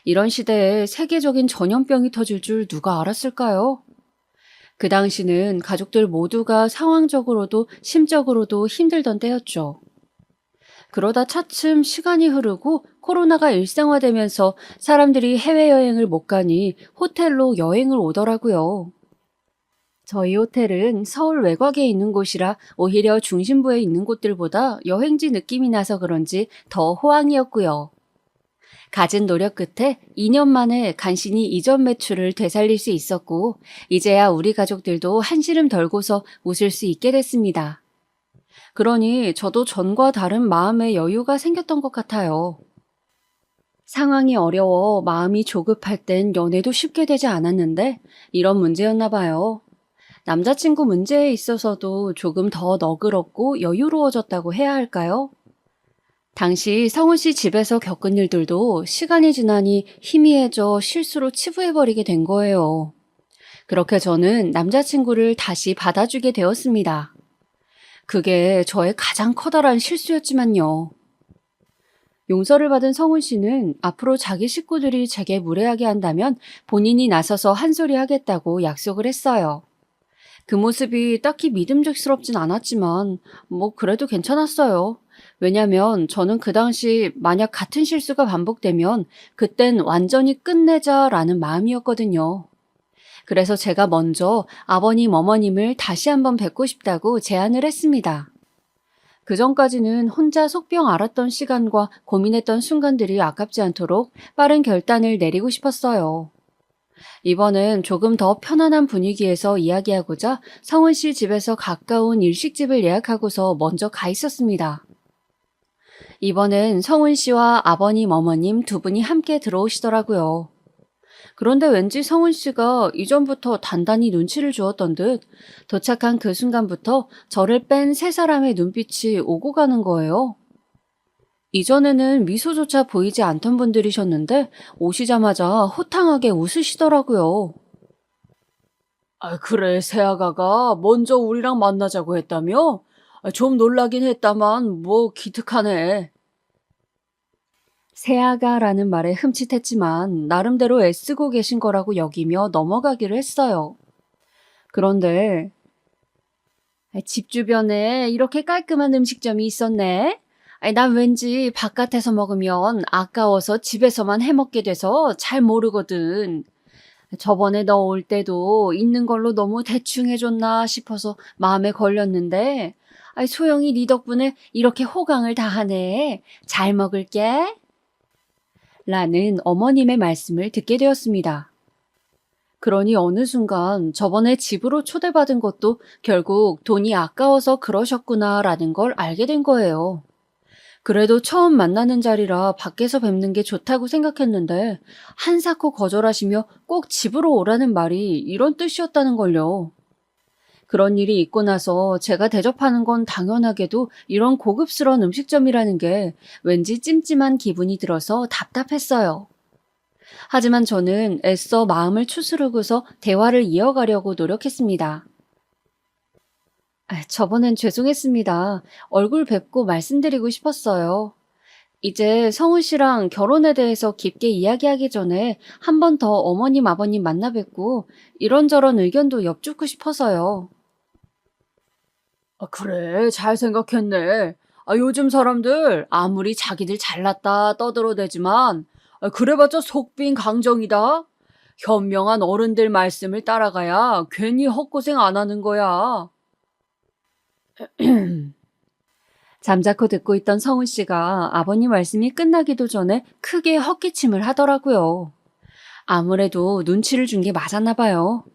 이런 시대에 세계적인 전염병이 터질 줄 누가 알았을까요? 그 당시는 가족들 모두가 상황적으로도 심적으로도 힘들던 때였죠. 그러다 차츰 시간이 흐르고 코로나가 일상화되면서 사람들이 해외여행을 못 가니 호텔로 여행을 오더라고요. 저희 호텔은 서울 외곽에 있는 곳이라 오히려 중심부에 있는 곳들보다 여행지 느낌이 나서 그런지 더 호황이었고요. 갖은 노력 끝에 2년 만에 간신히 이전 매출을 되살릴 수 있었고, 이제야 우리 가족들도 한시름 덜고서 웃을 수 있게 됐습니다. 그러니 저도 전과 다른 마음의 여유가 생겼던 것 같아요. 상황이 어려워 마음이 조급할 땐 연애도 쉽게 되지 않았는데 이런 문제였나 봐요. 남자친구 문제에 있어서도 조금 더 너그럽고 여유로워졌다고 해야 할까요? 당시 성훈 씨 집에서 겪은 일들도 시간이 지나니 희미해져 실수로 치부해버리게 된 거예요. 그렇게 저는 남자친구를 다시 받아주게 되었습니다. 그게 저의 가장 커다란 실수였지만요. 용서를 받은 성훈 씨는 앞으로 자기 식구들이 제게 무례하게 한다면 본인이 나서서 한 소리 하겠다고 약속을 했어요. 그 모습이 딱히 믿음직스럽진 않았지만 그래도 괜찮았어요. 왜냐면 저는 그 당시 만약 같은 실수가 반복되면 그땐 완전히 끝내자라는 마음이었거든요. 그래서 제가 먼저 아버님, 어머님을 다시 한번 뵙고 싶다고 제안을 했습니다. 그전까지는 혼자 속병 앓았던 시간과 고민했던 순간들이 아깝지 않도록 빠른 결단을 내리고 싶었어요. 이번엔 조금 더 편안한 분위기에서 이야기하고자 성은 씨 집에서 가까운 일식집을 예약하고서 먼저 가 있었습니다. 이번엔 성은 씨와 아버님, 어머님 두 분이 함께 들어오시더라고요. 그런데 왠지 성은 씨가 이전부터 단단히 눈치를 주었던 듯 도착한 그 순간부터 저를 뺀 세 사람의 눈빛이 오고 가는 거예요. 이전에는 미소조차 보이지 않던 분들이셨는데 오시자마자 호탕하게 웃으시더라고요. 아, 그래, 새아가가 먼저 우리랑 만나자고 했다며? 좀 놀라긴 했다만 기특하네. 새아가라는 말에 흠칫했지만 나름대로 애쓰고 계신 거라고 여기며 넘어가기를 했어요. 그런데 집 주변에 이렇게 깔끔한 음식점이 있었네? 난 왠지 바깥에서 먹으면 아까워서 집에서만 해먹게 돼서 잘 모르거든. 저번에 너 올 때도 있는 걸로 너무 대충 해줬나 싶어서 마음에 걸렸는데, 소영이 네 덕분에 이렇게 호강을 다 하네. 잘 먹을게. 라는 어머님의 말씀을 듣게 되었습니다. 그러니 어느 순간 저번에 집으로 초대받은 것도 결국 돈이 아까워서 그러셨구나라는 걸 알게 된 거예요. 그래도 처음 만나는 자리라 밖에서 뵙는 게 좋다고 생각했는데 한사코 거절하시며 꼭 집으로 오라는 말이 이런 뜻이었다는 걸요. 그런 일이 있고 나서 제가 대접하는 건 당연하게도 이런 고급스러운 음식점이라는 게 왠지 찜찜한 기분이 들어서 답답했어요. 하지만 저는 애써 마음을 추스르고서 대화를 이어가려고 노력했습니다. 저번엔 죄송했습니다. 얼굴 뵙고 말씀드리고 싶었어요. 이제 성훈 씨랑 결혼에 대해서 깊게 이야기하기 전에 한 번 더 어머님, 아버님 만나 뵙고 이런저런 의견도 여쭙고 싶어서요. 그래, 잘 생각했네. 요즘 사람들 아무리 자기들 잘났다 떠들어대지만 그래봤자 속빈 강정이다. 현명한 어른들 말씀을 따라가야 괜히 헛고생 안 하는 거야. 잠자코 듣고 있던 성훈 씨가 아버님 말씀이 끝나기도 전에 크게 헛기침을 하더라고요. 아무래도 눈치를 준 게 맞았나 봐요.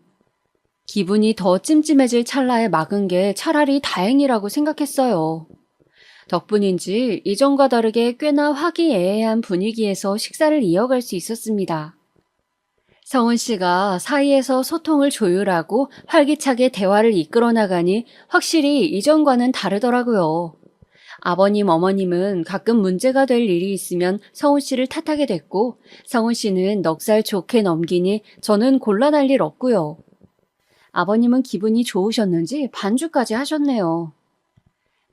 기분이 더 찜찜해질 찰나에 막은 게 차라리 다행이라고 생각했어요. 덕분인지 이전과 다르게 꽤나 화기애애한 분위기에서 식사를 이어갈 수 있었습니다. 성은 씨가 사이에서 소통을 조율하고 활기차게 대화를 이끌어 나가니 확실히 이전과는 다르더라고요. 아버님, 어머님은 가끔 문제가 될 일이 있으면 성훈 씨를 탓하게 됐고, 성훈 씨는 넉살 좋게 넘기니 저는 곤란할 일 없고요. 아버님은 기분이 좋으셨는지 반주까지 하셨네요.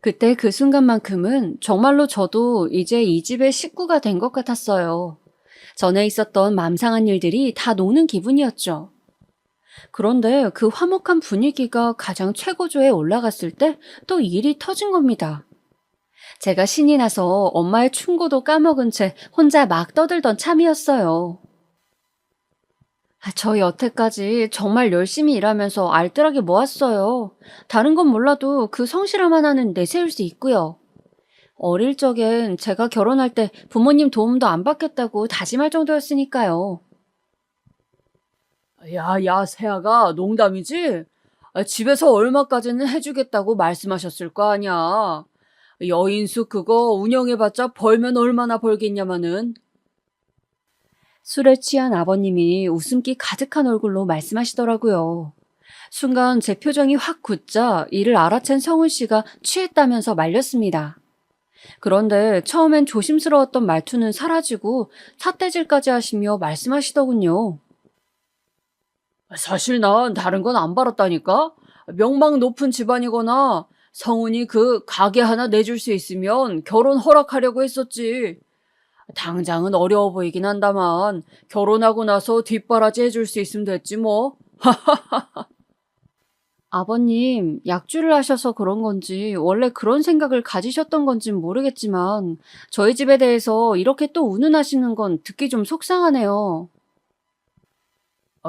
그때 그 순간만큼은 정말로 저도 이제 이 집의 식구가 된 것 같았어요. 전에 있었던 맘상한 일들이 다 노는 기분이었죠. 그런데 그 화목한 분위기가 가장 최고조에 올라갔을 때 또 일이 터진 겁니다. 제가 신이 나서 엄마의 충고도 까먹은 채 혼자 막 떠들던 참이었어요. 저 여태까지 정말 열심히 일하면서 알뜰하게 모았어요. 다른 건 몰라도 그 성실함 하나는 내세울 수 있고요. 어릴 적엔 제가 결혼할 때 부모님 도움도 안 받겠다고 다짐할 정도였으니까요. 야, 세아가 농담이지? 집에서 얼마까지는 해주겠다고 말씀하셨을 거 아니야. 여인숙 그거 운영해봤자 벌면 얼마나 벌겠냐마는. 술에 취한 아버님이 웃음기 가득한 얼굴로 말씀하시더라고요. 순간 제 표정이 확 굳자 이를 알아챈 성훈 씨가 취했다면서 말렸습니다. 그런데 처음엔 조심스러웠던 말투는 사라지고 삿대질까지 하시며 말씀하시더군요. 사실 난 다른 건 안 바랐다니까? 명망 높은 집안이거나 성훈이 그 가게 하나 내줄 수 있으면 결혼 허락하려고 했었지. 당장은 어려워 보이긴 한다만 결혼하고 나서 뒷바라지 해줄 수 있으면 됐지 뭐. 아버님, 약주를 하셔서 그런 건지 원래 그런 생각을 가지셨던 건진 모르겠지만 저희 집에 대해서 이렇게 또 운운하시는 건 듣기 좀 속상하네요.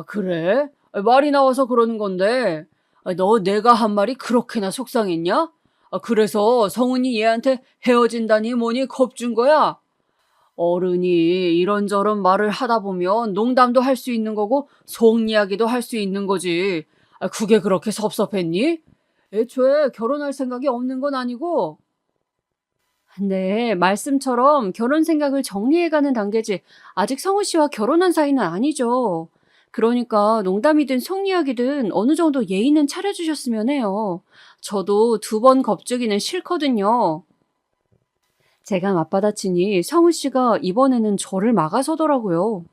그래? 말이 나와서 그러는 건데 너 내가 한 말이 그렇게나 속상했냐? 그래서 성훈이 얘한테 헤어진다니 뭐니 겁준 거야? 어른이 이런저런 말을 하다 보면 농담도 할 수 있는 거고 속 이야기도 할 수 있는 거지. 그게 그렇게 섭섭했니? 애초에 결혼할 생각이 없는 건 아니고. 네, 말씀처럼 결혼 생각을 정리해가는 단계지 아직 성우 씨와 결혼한 사이는 아니죠. 그러니까 농담이든 속 이야기든 어느 정도 예의는 차려주셨으면 해요. 저도 두 번 겁주기는 싫거든요. 제가 맞받아치니 성우 씨가 이번에는 저를 막아서더라고요.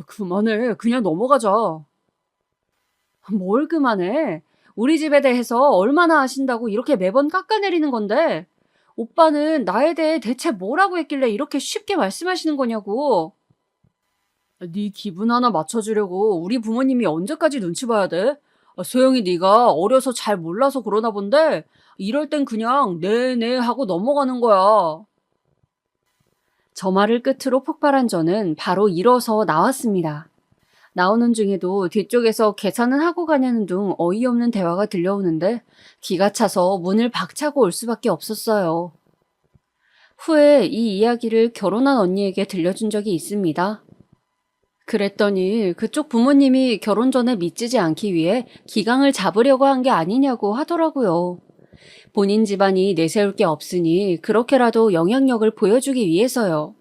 그만해. 그냥 넘어가자. 뭘 그만해? 우리 집에 대해서 얼마나 아신다고 이렇게 매번 깎아내리는 건데? 오빠는 나에 대해 대체 뭐라고 했길래 이렇게 쉽게 말씀하시는 거냐고. 네 기분 하나 맞춰주려고 우리 부모님이 언제까지 눈치 봐야 돼? 소영이 네가 어려서 잘 몰라서 그러나 본데 이럴 땐 그냥 네네 하고 넘어가는 거야. 저 말을 끝으로 폭발한 저는 바로 일어서 나왔습니다. 나오는 중에도 뒤쪽에서 계산은 하고 가냐는 둥 어이없는 대화가 들려오는데 기가 차서 문을 박차고 올 수밖에 없었어요. 후에 이 이야기를 결혼한 언니에게 들려준 적이 있습니다. 그랬더니 그쪽 부모님이 결혼 전에 미치지 않기 위해 기강을 잡으려고 한 게 아니냐고 하더라고요. 본인 집안이 내세울 게 없으니 그렇게라도 영향력을 보여주기 위해서요.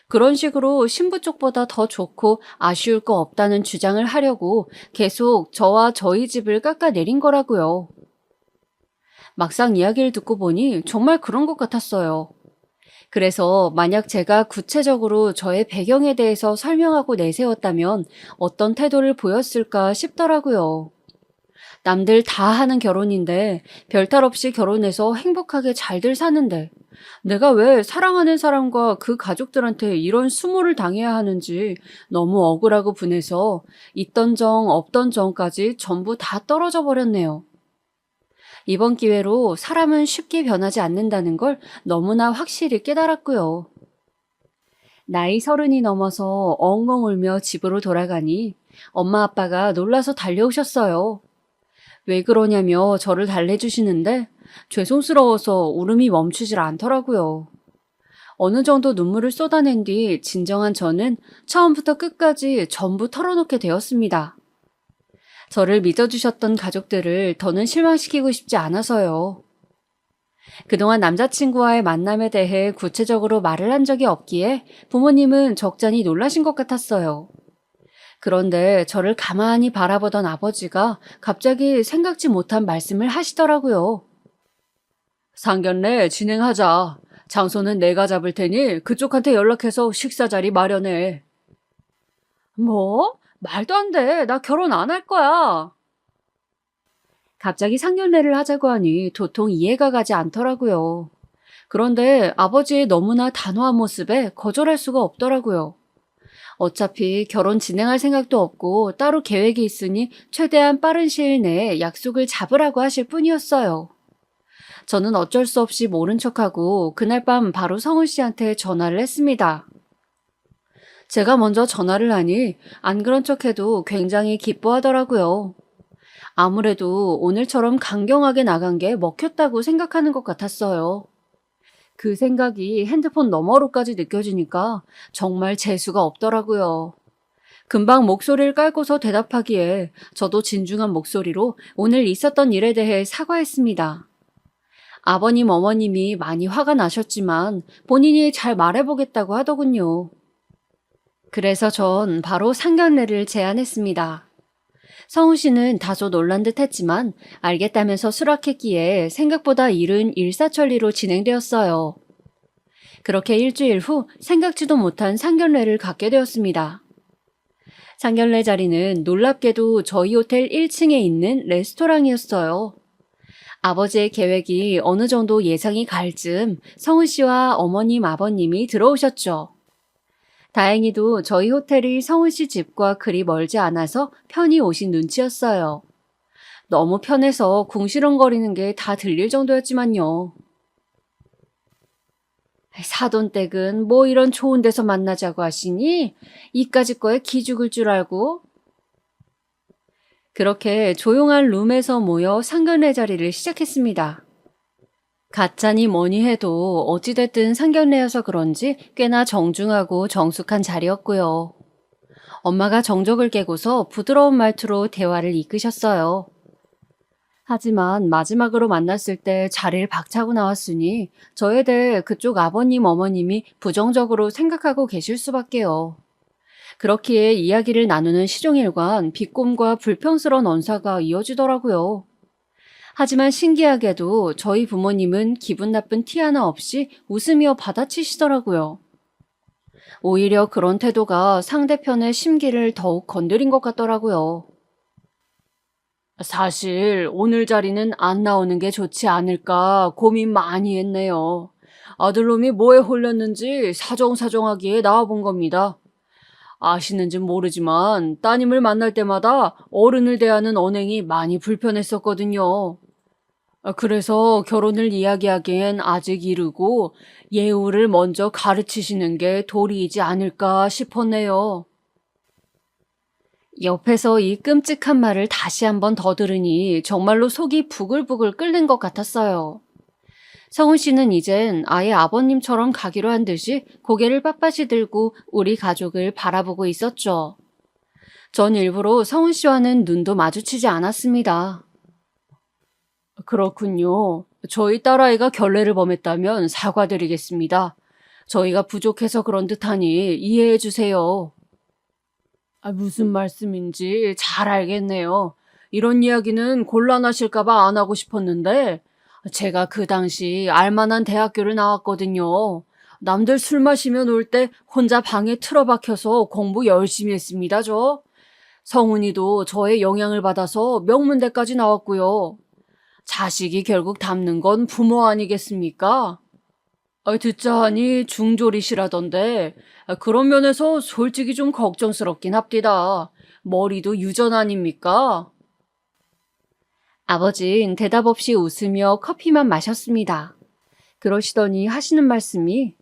그런 식으로 신부 쪽보다 더 좋고 아쉬울 거 없다는 주장을 하려고 계속 저와 저희 집을 깎아내린 거라고요. 막상 이야기를 듣고 보니 정말 그런 것 같았어요. 그래서 만약 제가 구체적으로 저의 배경에 대해서 설명하고 내세웠다면 어떤 태도를 보였을까 싶더라고요. 남들 다 하는 결혼인데 별탈 없이 결혼해서 행복하게 잘들 사는데 내가 왜 사랑하는 사람과 그 가족들한테 이런 수모를 당해야 하는지 너무 억울하고 분해서 있던 정 없던 정까지 전부 다 떨어져 버렸네요. 이번 기회로 사람은 쉽게 변하지 않는다는 걸 너무나 확실히 깨달았고요. 나이 30이 넘어서 엉엉 울며 집으로 돌아가니 엄마 아빠가 놀라서 달려오셨어요. 왜 그러냐며 저를 달래주시는데 죄송스러워서 울음이 멈추질 않더라고요. 어느 정도 눈물을 쏟아낸 뒤 진정한 저는 처음부터 끝까지 전부 털어놓게 되었습니다. 저를 믿어주셨던 가족들을 더는 실망시키고 싶지 않아서요. 그동안 남자친구와의 만남에 대해 구체적으로 말을 한 적이 없기에 부모님은 적잖이 놀라신 것 같았어요. 그런데 저를 가만히 바라보던 아버지가 갑자기 생각지 못한 말씀을 하시더라고요. 상견례 진행하자. 장소는 내가 잡을 테니 그쪽한테 연락해서 식사 자리 마련해. 뭐? 말도 안 돼. 나 결혼 안 할 거야. 갑자기 상견례를 하자고 하니 도통 이해가 가지 않더라고요. 그런데 아버지의 너무나 단호한 모습에 거절할 수가 없더라고요. 어차피 결혼 진행할 생각도 없고 따로 계획이 있으니 최대한 빠른 시일 내에 약속을 잡으라고 하실 뿐이었어요. 저는 어쩔 수 없이 모른 척하고 그날 밤 바로 성훈 씨한테 전화를 했습니다. 제가 먼저 전화를 하니 안 그런 척해도 굉장히 기뻐하더라고요. 아무래도 오늘처럼 강경하게 나간 게 먹혔다고 생각하는 것 같았어요. 그 생각이 핸드폰 너머로까지 느껴지니까 정말 재수가 없더라고요. 금방 목소리를 깔고서 대답하기에 저도 진중한 목소리로 오늘 있었던 일에 대해 사과했습니다. 아버님, 어머님이 많이 화가 나셨지만 본인이 잘 말해보겠다고 하더군요. 그래서 전 바로 상견례를 제안했습니다. 성우 씨는 다소 놀란 듯 했지만 알겠다면서 수락했기에 생각보다 일은 일사천리로 진행되었어요. 그렇게 일주일 후 생각지도 못한 상견례를 갖게 되었습니다. 상견례 자리는 놀랍게도 저희 호텔 1층에 있는 레스토랑이었어요. 아버지의 계획이 어느 정도 예상이 갈 즈음 성훈 씨와 어머님, 아버님이 들어오셨죠. 다행히도 저희 호텔이 성훈 씨 집과 그리 멀지 않아서 편히 오신 눈치였어요. 너무 편해서 궁시렁거리는 게 다 들릴 정도였지만요. 사돈댁은 뭐 이런 좋은 데서 만나자고 하시니? 이까짓 거에 기죽을 줄 알고? 그렇게 조용한 룸에서 모여 상견례 자리를 시작했습니다. 가짜니 뭐니 해도 어찌됐든 상견례여서 그런지 꽤나 정중하고 정숙한 자리였고요. 엄마가 정적을 깨고서 부드러운 말투로 대화를 이끄셨어요. 하지만 마지막으로 만났을 때 자리를 박차고 나왔으니 저에 대해 그쪽 아버님, 어머님이 부정적으로 생각하고 계실 수밖에요. 그렇기에 이야기를 나누는 시종일관 비꼼과 불평스러운 언사가 이어지더라고요. 하지만 신기하게도 저희 부모님은 기분 나쁜 티 하나 없이 웃으며 받아치시더라고요. 오히려 그런 태도가 상대편의 심기를 더욱 건드린 것 같더라고요. 사실 오늘 자리는 안 나오는 게 좋지 않을까 고민 많이 했네요. 아들놈이 뭐에 홀렸는지 사정사정하기에 나와본 겁니다. 아시는진 모르지만 따님을 만날 때마다 어른을 대하는 언행이 많이 불편했었거든요. 그래서 결혼을 이야기하기엔 아직 이르고 예우를 먼저 가르치시는 게 도리이지 않을까 싶었네요. 옆에서 이 끔찍한 말을 다시 한번 더 들으니 정말로 속이 부글부글 끓는 것 같았어요. 성훈 씨는 이젠 아예 아버님처럼 가기로 한 듯이 고개를 빳빳이 들고 우리 가족을 바라보고 있었죠. 전 일부러 성훈 씨와는 눈도 마주치지 않았습니다. 그렇군요. 저희 딸아이가 결례를 범했다면 사과드리겠습니다. 저희가 부족해서 그런 듯하니 이해해 주세요. 무슨 말씀인지 잘 알겠네요. 이런 이야기는 곤란하실까봐 안 하고 싶었는데 제가 그 당시 알만한 대학교를 나왔거든요. 남들 술 마시면 올 때 혼자 방에 틀어박혀서 공부 열심히 했습니다, 저. 성훈이도 저의 영향을 받아서 명문대까지 나왔고요. 자식이 결국 닮는 건 부모 아니겠습니까? 듣자 하니 중졸이시라던데 그런 면에서 솔직히 좀 걱정스럽긴 합디다. 머리도 유전 아닙니까? 아버진 대답 없이 웃으며 커피만 마셨습니다. 그러시더니 하시는 말씀이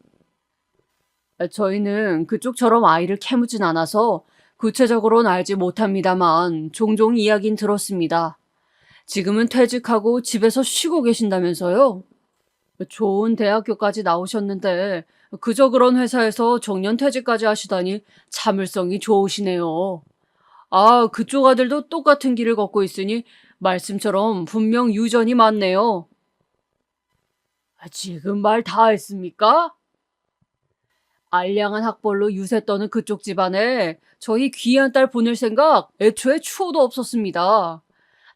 저희는 그쪽처럼 아이를 캐묻진 않아서 구체적으로는 알지 못합니다만 종종 이야긴 들었습니다. 지금은 퇴직하고 집에서 쉬고 계신다면서요? 좋은 대학교까지 나오셨는데 그저 그런 회사에서 정년퇴직까지 하시다니 참을성이 좋으시네요. 아, 그쪽 아들도 똑같은 길을 걷고 있으니 말씀처럼 분명 유전이 많네요. 지금 말 다 했습니까? 알량한 학벌로 유세 떠는 그쪽 집안에 저희 귀한 딸 보낼 생각 애초에 추호도 없었습니다.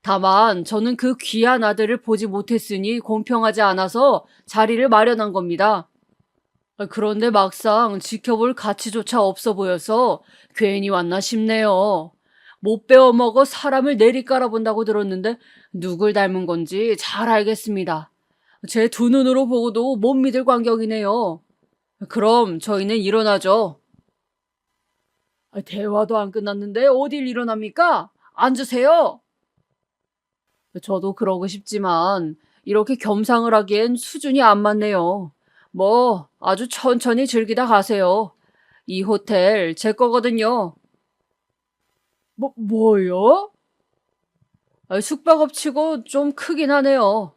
다만 저는 그 귀한 아들을 보지 못했으니 공평하지 않아서 자리를 마련한 겁니다. 그런데 막상 지켜볼 가치조차 없어 보여서 괜히 왔나 싶네요. 못 배워먹어 사람을 내리깔아 본다고 들었는데 누굴 닮은 건지 잘 알겠습니다. 제 두 눈으로 보고도 못 믿을 광경이네요. 그럼 저희는 일어나죠. 대화도 안 끝났는데 어딜 일어납니까? 앉으세요. 저도 그러고 싶지만 이렇게 겸상을 하기엔 수준이 안 맞네요. 뭐 아주 천천히 즐기다 가세요. 이 호텔 제 거거든요. 뭐요? 숙박업 치고 좀 크긴 하네요.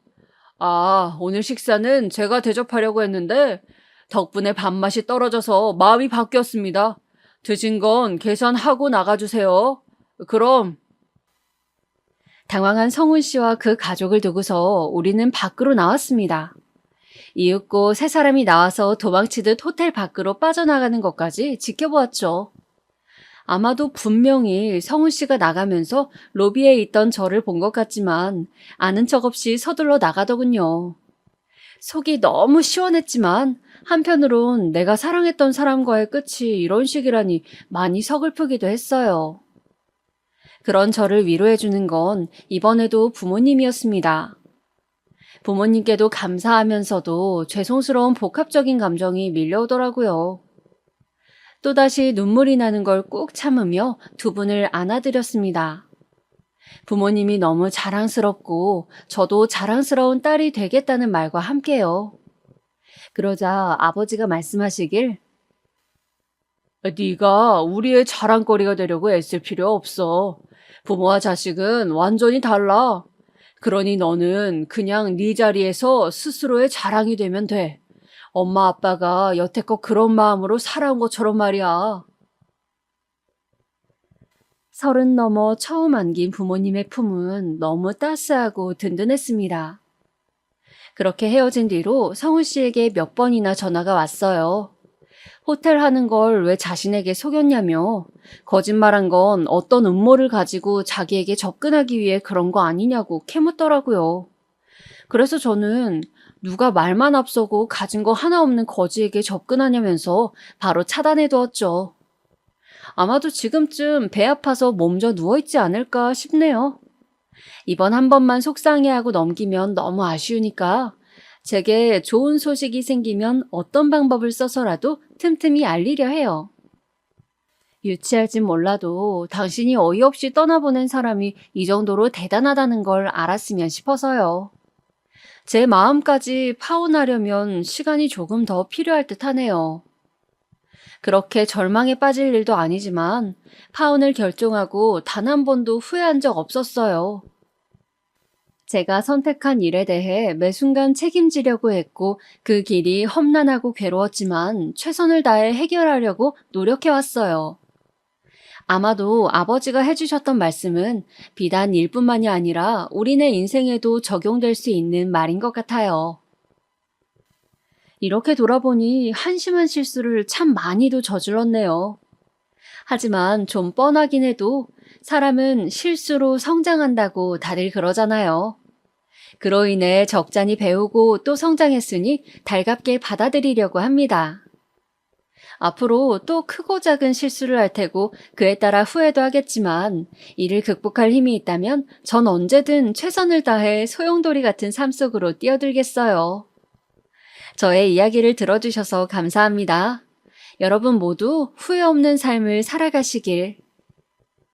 아, 오늘 식사는 제가 대접하려고 했는데 덕분에 밥맛이 떨어져서 마음이 바뀌었습니다. 드신 건 계산하고 나가주세요. 그럼. 당황한 성훈 씨와 그 가족을 두고서 우리는 밖으로 나왔습니다. 이윽고 세 사람이 나와서 도망치듯 호텔 밖으로 빠져나가는 것까지 지켜보았죠. 아마도 분명히 성훈 씨가 나가면서 로비에 있던 저를 본 것 같지만 아는 척 없이 서둘러 나가더군요. 속이 너무 시원했지만 한편으론 내가 사랑했던 사람과의 끝이 이런 식이라니 많이 서글프기도 했어요. 그런 저를 위로해주는 건 이번에도 부모님이었습니다. 부모님께도 감사하면서도 죄송스러운 복합적인 감정이 밀려오더라고요. 또다시 눈물이 나는 걸 꾹 참으며 두 분을 안아드렸습니다. 부모님이 너무 자랑스럽고 저도 자랑스러운 딸이 되겠다는 말과 함께요. 그러자 아버지가 말씀하시길, 네가 우리의 자랑거리가 되려고 애쓸 필요 없어. 부모와 자식은 완전히 달라. 그러니 너는 그냥 네 자리에서 스스로의 자랑이 되면 돼. 엄마 아빠가 여태껏 그런 마음으로 살아온 것처럼 말이야. 30 넘어 처음 안긴 부모님의 품은 너무 따스하고 든든했습니다. 그렇게 헤어진 뒤로 성훈 씨에게 몇 번이나 전화가 왔어요. 호텔 하는 걸 왜 자신에게 속였냐며 거짓말한 건 어떤 음모를 가지고 자기에게 접근하기 위해 그런 거 아니냐고 캐묻더라고요. 그래서 저는 누가 말만 앞서고 가진 거 하나 없는 거지에게 접근하냐면서 바로 차단해두었죠. 아마도 지금쯤 배 아파서 몸져 누워있지 않을까 싶네요. 이번 한 번만 속상해하고 넘기면 너무 아쉬우니까 제게 좋은 소식이 생기면 어떤 방법을 써서라도 틈틈이 알리려 해요. 유치할진 몰라도 당신이 어이없이 떠나보낸 사람이 이 정도로 대단하다는 걸 알았으면 싶어서요. 제 마음까지 파혼하려면 시간이 조금 더 필요할 듯 하네요. 그렇게 절망에 빠질 일도 아니지만 파혼을 결정하고 단 한 번도 후회한 적 없었어요. 제가 선택한 일에 대해 매 순간 책임지려고 했고 그 길이 험난하고 괴로웠지만 최선을 다해 해결하려고 노력해왔어요. 아마도 아버지가 해주셨던 말씀은 비단 일뿐만이 아니라 우리네 인생에도 적용될 수 있는 말인 것 같아요. 이렇게 돌아보니 한심한 실수를 참 많이도 저질렀네요. 하지만 좀 뻔하긴 해도 사람은 실수로 성장한다고 다들 그러잖아요. 그로 인해 적잖이 배우고 또 성장했으니 달갑게 받아들이려고 합니다. 앞으로 또 크고 작은 실수를 할 테고 그에 따라 후회도 하겠지만 이를 극복할 힘이 있다면 전 언제든 최선을 다해 소용돌이 같은 삶 속으로 뛰어들겠어요. 저의 이야기를 들어주셔서 감사합니다. 여러분 모두 후회 없는 삶을 살아가시길